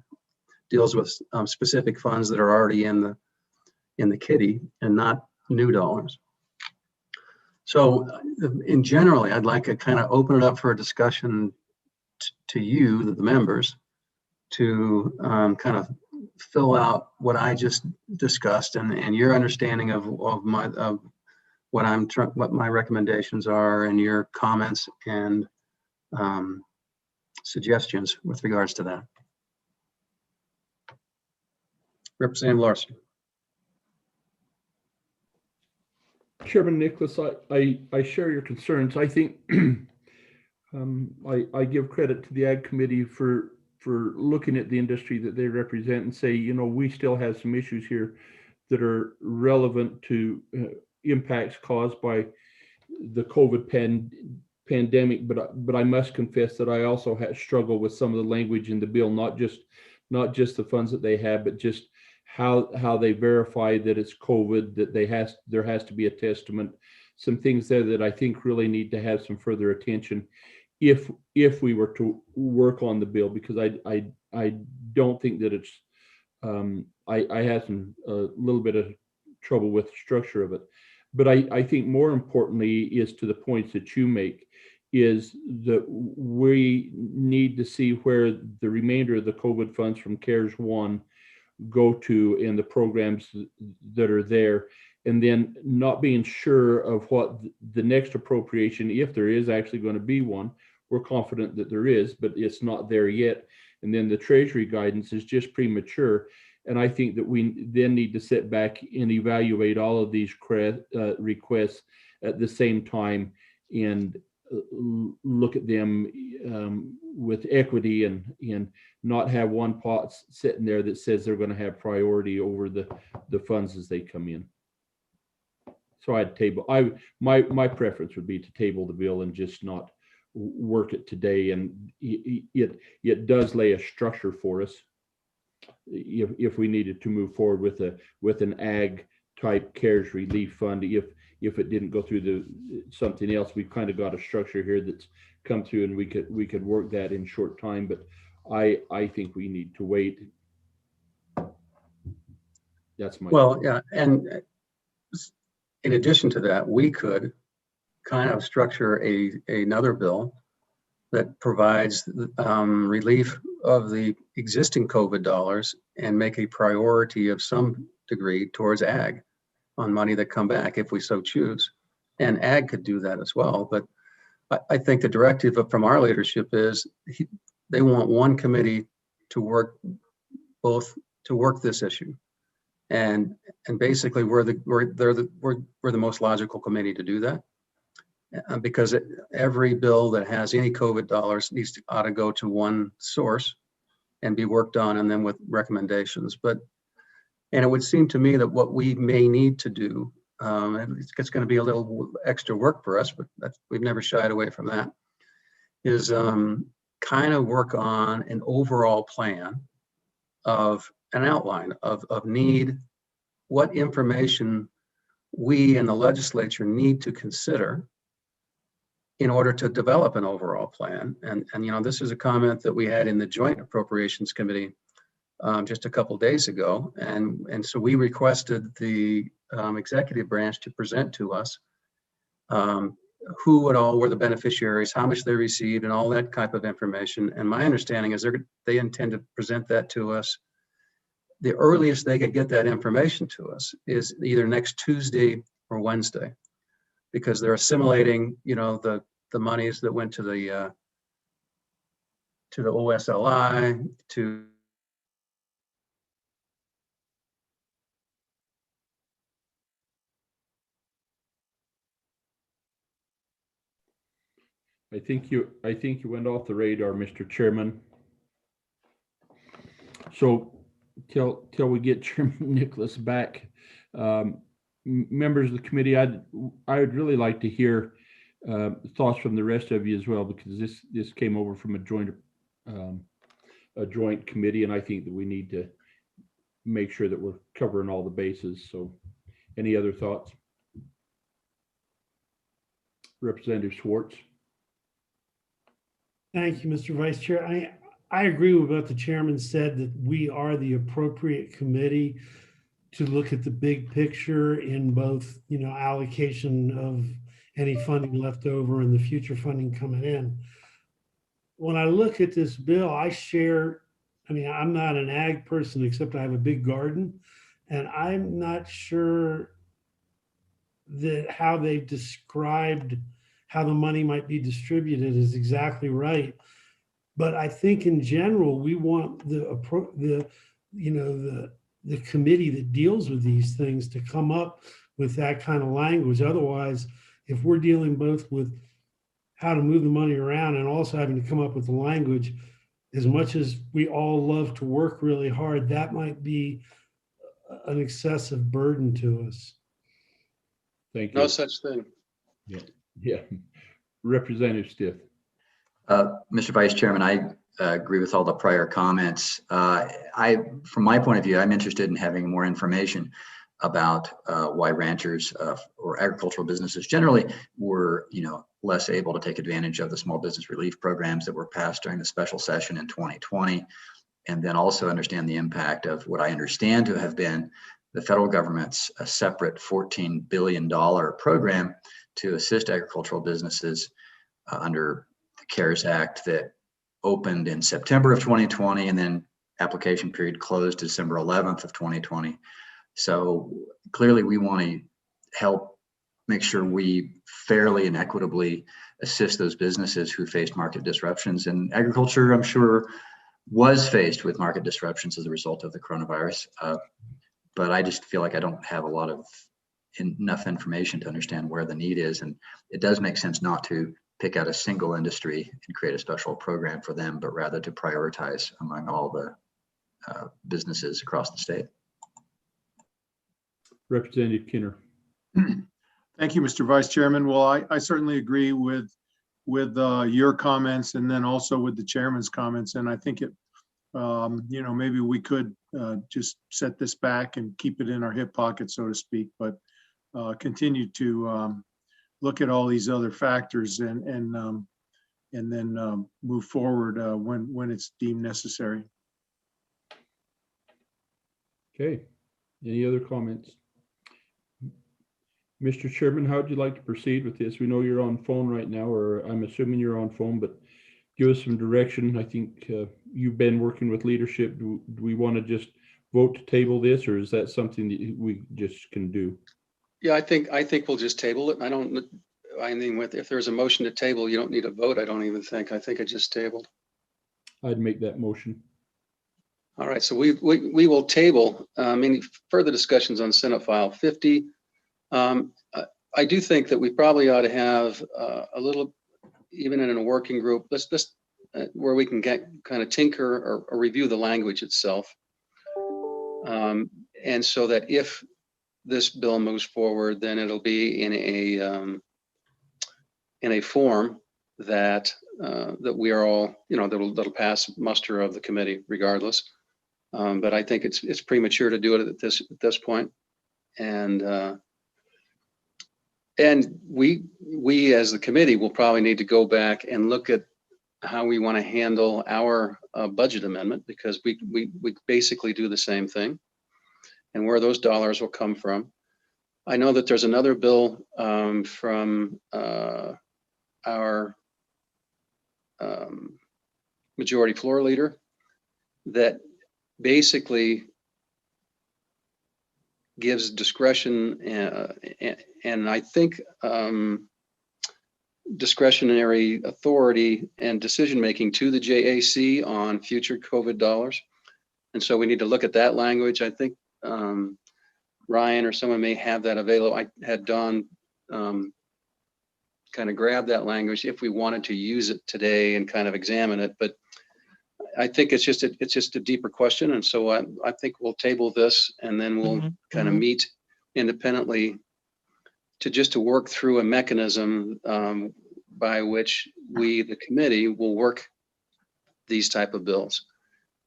deals with specific funds that are already in the kitty and not new dollars. So in generally, I'd like to kind of open it up for a discussion to you, the members, to kind of fill out what I just discussed and your understanding of what my recommendations are, and your comments and suggestions with regards to that. Representative Larson. Chairman Nicholas, I share your concerns. I think I give credit to the Ag Committee for looking at the industry that they represent and say, you know, we still have some issues here that are relevant to impacts caused by the COVID pandemic. But I must confess that I also struggle with some of the language in the bill, not just the funds that they have, but just how they verify that it's COVID, that there has to be a testament, some things there that I think really need to have some further attention if we were to work on the bill, because I don't think that it's I have some a little bit of trouble with the structure of it. But I think more importantly is to the points that you make, is that we need to see where the remainder of the COVID funds from CARES 1 go to in the programs that are there, and then not being sure of what the next appropriation, if there is actually going to be one. We're confident that there is, but it's not there yet. And then the Treasury guidance is just premature. And I think that we then need to sit back and evaluate all of these requests at the same time and look at them with equity and not have one pot sitting there that says they're going to have priority over the funds as they come in. So I'd table. My preference would be to table the bill and just not work it today. And it does lay a structure for us if we needed to move forward with an ag type CARES relief fund. If it didn't go through something else, we've kind of got a structure here that's come through, and we could work that in short time. But I think we need to wait. That's my yeah, and in addition to that, we could kind of structure another bill that provides relief of the existing COVID dollars and make a priority of some degree towards ag on money that come back if we so choose. And ag could do that as well. But I think the directive from our leadership is they want one committee to work this issue. And basically we're the most logical committee to do that. Because every bill that has any COVID dollars ought to go to one source and be worked on, and then with recommendations. And it would seem to me that what we may need to do, it's going to be a little extra work for us, but we've never shied away from that, is kind of work on an overall plan of an outline of need, what information we in the legislature need to consider in order to develop an overall plan. And this is a comment that we had in the Joint Appropriations Committee just a couple of days ago. And so we requested the executive branch to present to us who all were the beneficiaries, how much they received, and all that type of information. And my understanding is they intend to present that to us. The earliest they could get that information to us is either next Tuesday or Wednesday, because they're assimilating, the monies that went to the OSLI, to I think you went off the radar, Mr. Chairman. So till we get Chairman Nicholas back, members of the committee, I would really like to hear thoughts from the rest of you as well, because this came over from a joint committee, and I think that we need to make sure that we're covering all the bases. So any other thoughts? Representative Schwartz. Thank you, Mr. Vice Chair. I agree with what the chairman said, that we are the appropriate committee to look at the big picture in both, allocation of any funding left over and the future funding coming in. When I look at this bill, I'm not an ag person, except I have a big garden, and I'm not sure that how they've described how the money might be distributed is exactly right. But I think in general, we want the committee that deals with these things to come up with that kind of language. Otherwise, if we're dealing both with how to move the money around and also having to come up with the language, as much as we all love to work really hard, that might be an excessive burden to us. Thank you. No such thing. Yeah. Representative Stiff. Mr. Vice Chairman, I agree with all the prior comments. From my point of view, I'm interested in having more information about why ranchers or agricultural businesses generally were, less able to take advantage of the small business relief programs that were passed during the special session in 2020, and then also understand the impact of what I understand to have been the federal government's separate $14 billion program to assist agricultural businesses under the CARES Act that opened in September of 2020, and then application period closed December 11th of 2020. So clearly we want to help make sure we fairly and equitably assist those businesses who faced market disruptions. And agriculture, I'm sure, was faced with market disruptions as a result of the coronavirus. But I just feel like I don't have a lot of enough information to understand where the need is. And it does make sense not to pick out a single industry and create a special program for them, but rather to prioritize among all the businesses across the state. Representative Kinner. Thank you, Mr. Vice Chairman. Well, I certainly agree with your comments and then also with the chairman's comments. And I think it, maybe we could just set this back and keep it in our hip pocket, so to speak, but continue to look at all these other factors and then move forward when it's deemed necessary. Okay. Any other comments? Mr. Chairman, how would you like to proceed with this? We know you're on phone right now, or I'm assuming you're on phone, but give us some direction. I think you've been working with leadership. Do we want to just vote to table this, or is that something that we just can do? Yeah, I think we'll just table it. If there's a motion to table, you don't need a vote. I don't even think. I think it just tabled. I'd make that motion. All right, so we will table any further discussions on Senate File 50. I do think that we probably ought to have a little, even in a working group, let's where we can get kind of tinker or review the language itself. And so that if this bill moves forward, then it'll be in a form that that we are all, that'll pass muster of the committee regardless. But I think it's premature to do it at this point. And we as the committee will probably need to go back and look at how we want to handle our budget amendment, because we basically do the same thing, and where those dollars will come from. I know that there's another bill from our majority floor leader that basically gives discretion and I think discretionary authority and decision-making to the JAC on future COVID dollars. And so we need to look at that language. I think Ryan or someone may have that available. I had Dawn kind of grab that language if we wanted to use it today and kind of examine it. But I think it's just a deeper question. And so I think we'll table this and then we'll kind of meet independently to work through a mechanism by which we, the committee, will work these type of bills.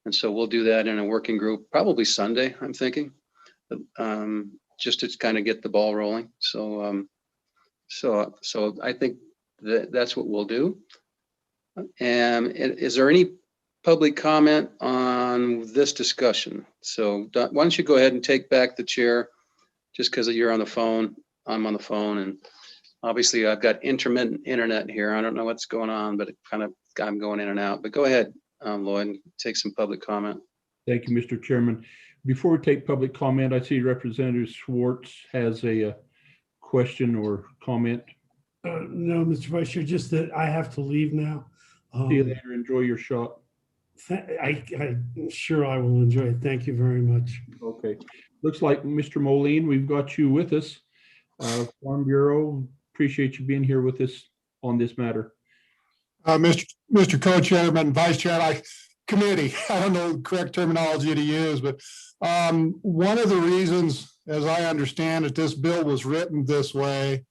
And so we'll do that in a working group, probably Sunday, I'm thinking, just to kind of get the ball rolling. So I think that's what we'll do. And is there any public comment on this discussion? So why don't you go ahead and take back the chair, just because you're on the phone, I'm on the phone, and obviously I've got intermittent internet here. I don't know what's going on, but I'm going in and out. But go ahead, Lloyd, and take some public comment. Thank you, Mr. Chairman. Before we take public comment, I see Representative Schwartz has a question or comment. No, Mr. Vice Chair, just that I have to leave now. See you later. Enjoy your shot. I'm sure I will enjoy it. Thank you very much. Okay. Looks like Mr. Moline, we've got you with us. Farm Bureau, appreciate you being here with us on this matter. Mr. Co-Chairman, Vice Chair, committee, I don't know the correct terminology to use, but one of the reasons, as I understand it, this bill was written this way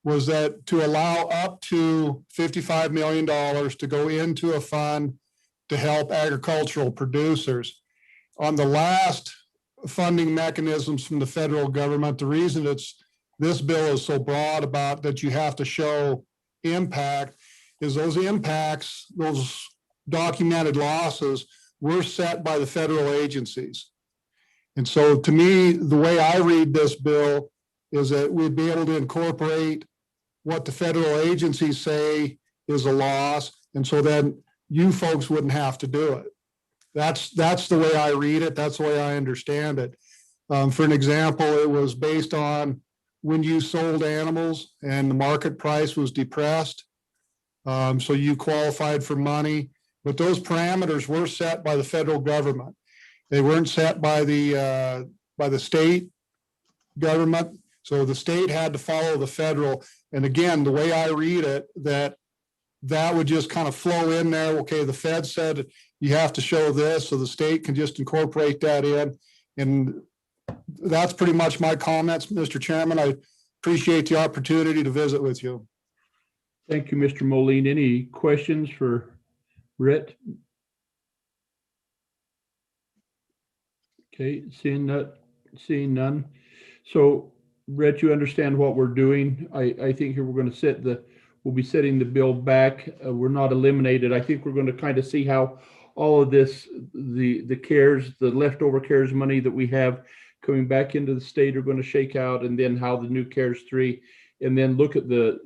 was that to allow up to $55 million to go into a fund to help agricultural producers. On the last funding mechanisms from the federal government, the reason this bill is so broad about that you have to show impact is those impacts, those documented losses were set by the federal agencies. And so to me, the way I read this bill is that we'd be able to incorporate what the federal agencies say is a loss. And so then you folks wouldn't have to do it. That's the way I read it. That's the way I understand it. For an example, it was based on when you sold animals and the market price was depressed. So you qualified for money. but those parameters were set by the federal government. They weren't set by the state government. So the state had to follow the federal. And again, the way I read it, that would just kind of flow in there. Okay, the Fed said you have to show this, so the state can just incorporate that in. And that's pretty much my comments, Mr. Chairman. I appreciate the opportunity to visit with you. Thank you, Mr. Moline. Any questions for Rhett? Okay, seeing none. So Rhett, you understand what we're doing. I think here we're going to we'll be setting the bill back. We're not eliminated. I think we're going to kind of see how all of this, the CARES, the leftover CARES money that we have coming back into the state are going to shake out, and then how the new CARES 3, and then look at the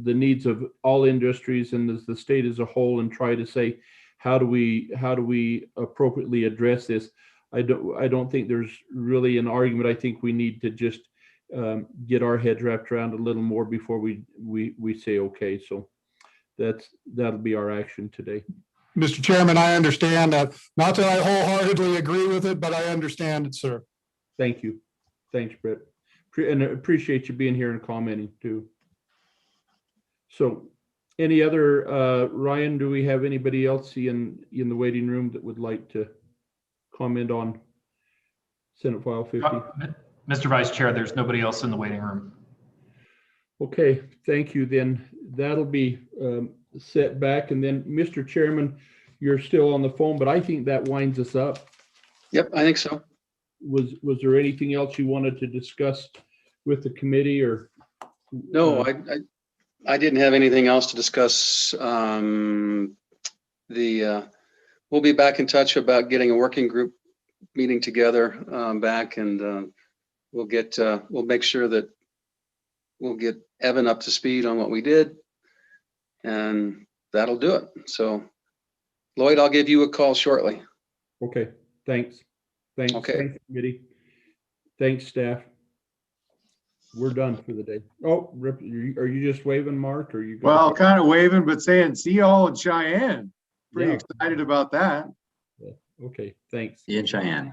needs of all industries and the state as a whole, and try to say, how do we appropriately address this? I don't think there's really an argument. I think we need to just get our heads wrapped around a little more before we say okay. So that'll be our action today. Mr. Chairman, I understand that. Not that I wholeheartedly agree with it, but I understand it, sir. Thank you. Thanks, Brett. And I appreciate you being here and commenting too. So any other, Ryan, do we have anybody else in the waiting room that would like to comment on Senate File 50? Mr. Vice Chair, there's nobody else in the waiting room. Okay, thank you. Then that'll be set back. And then, Mr. Chairman, you're still on the phone, but I think that winds us up. Yep, I think so. Was there anything else you wanted to discuss with the committee, or? No, I didn't have anything else to discuss. We'll be back in touch about getting a working group meeting together back, and we'll make sure that we'll get Evan up to speed on what we did, and that'll do it. So Lloyd, I'll give you a call shortly. Okay, thanks. Okay. Thanks, committee. Thanks, staff. We're done for the day. Oh, are you just waving, Mark, or you? Well, kind of waving, but saying see y'all in Cheyenne. Pretty Yeah. excited about that. Yeah. Okay, thanks. See you in Cheyenne.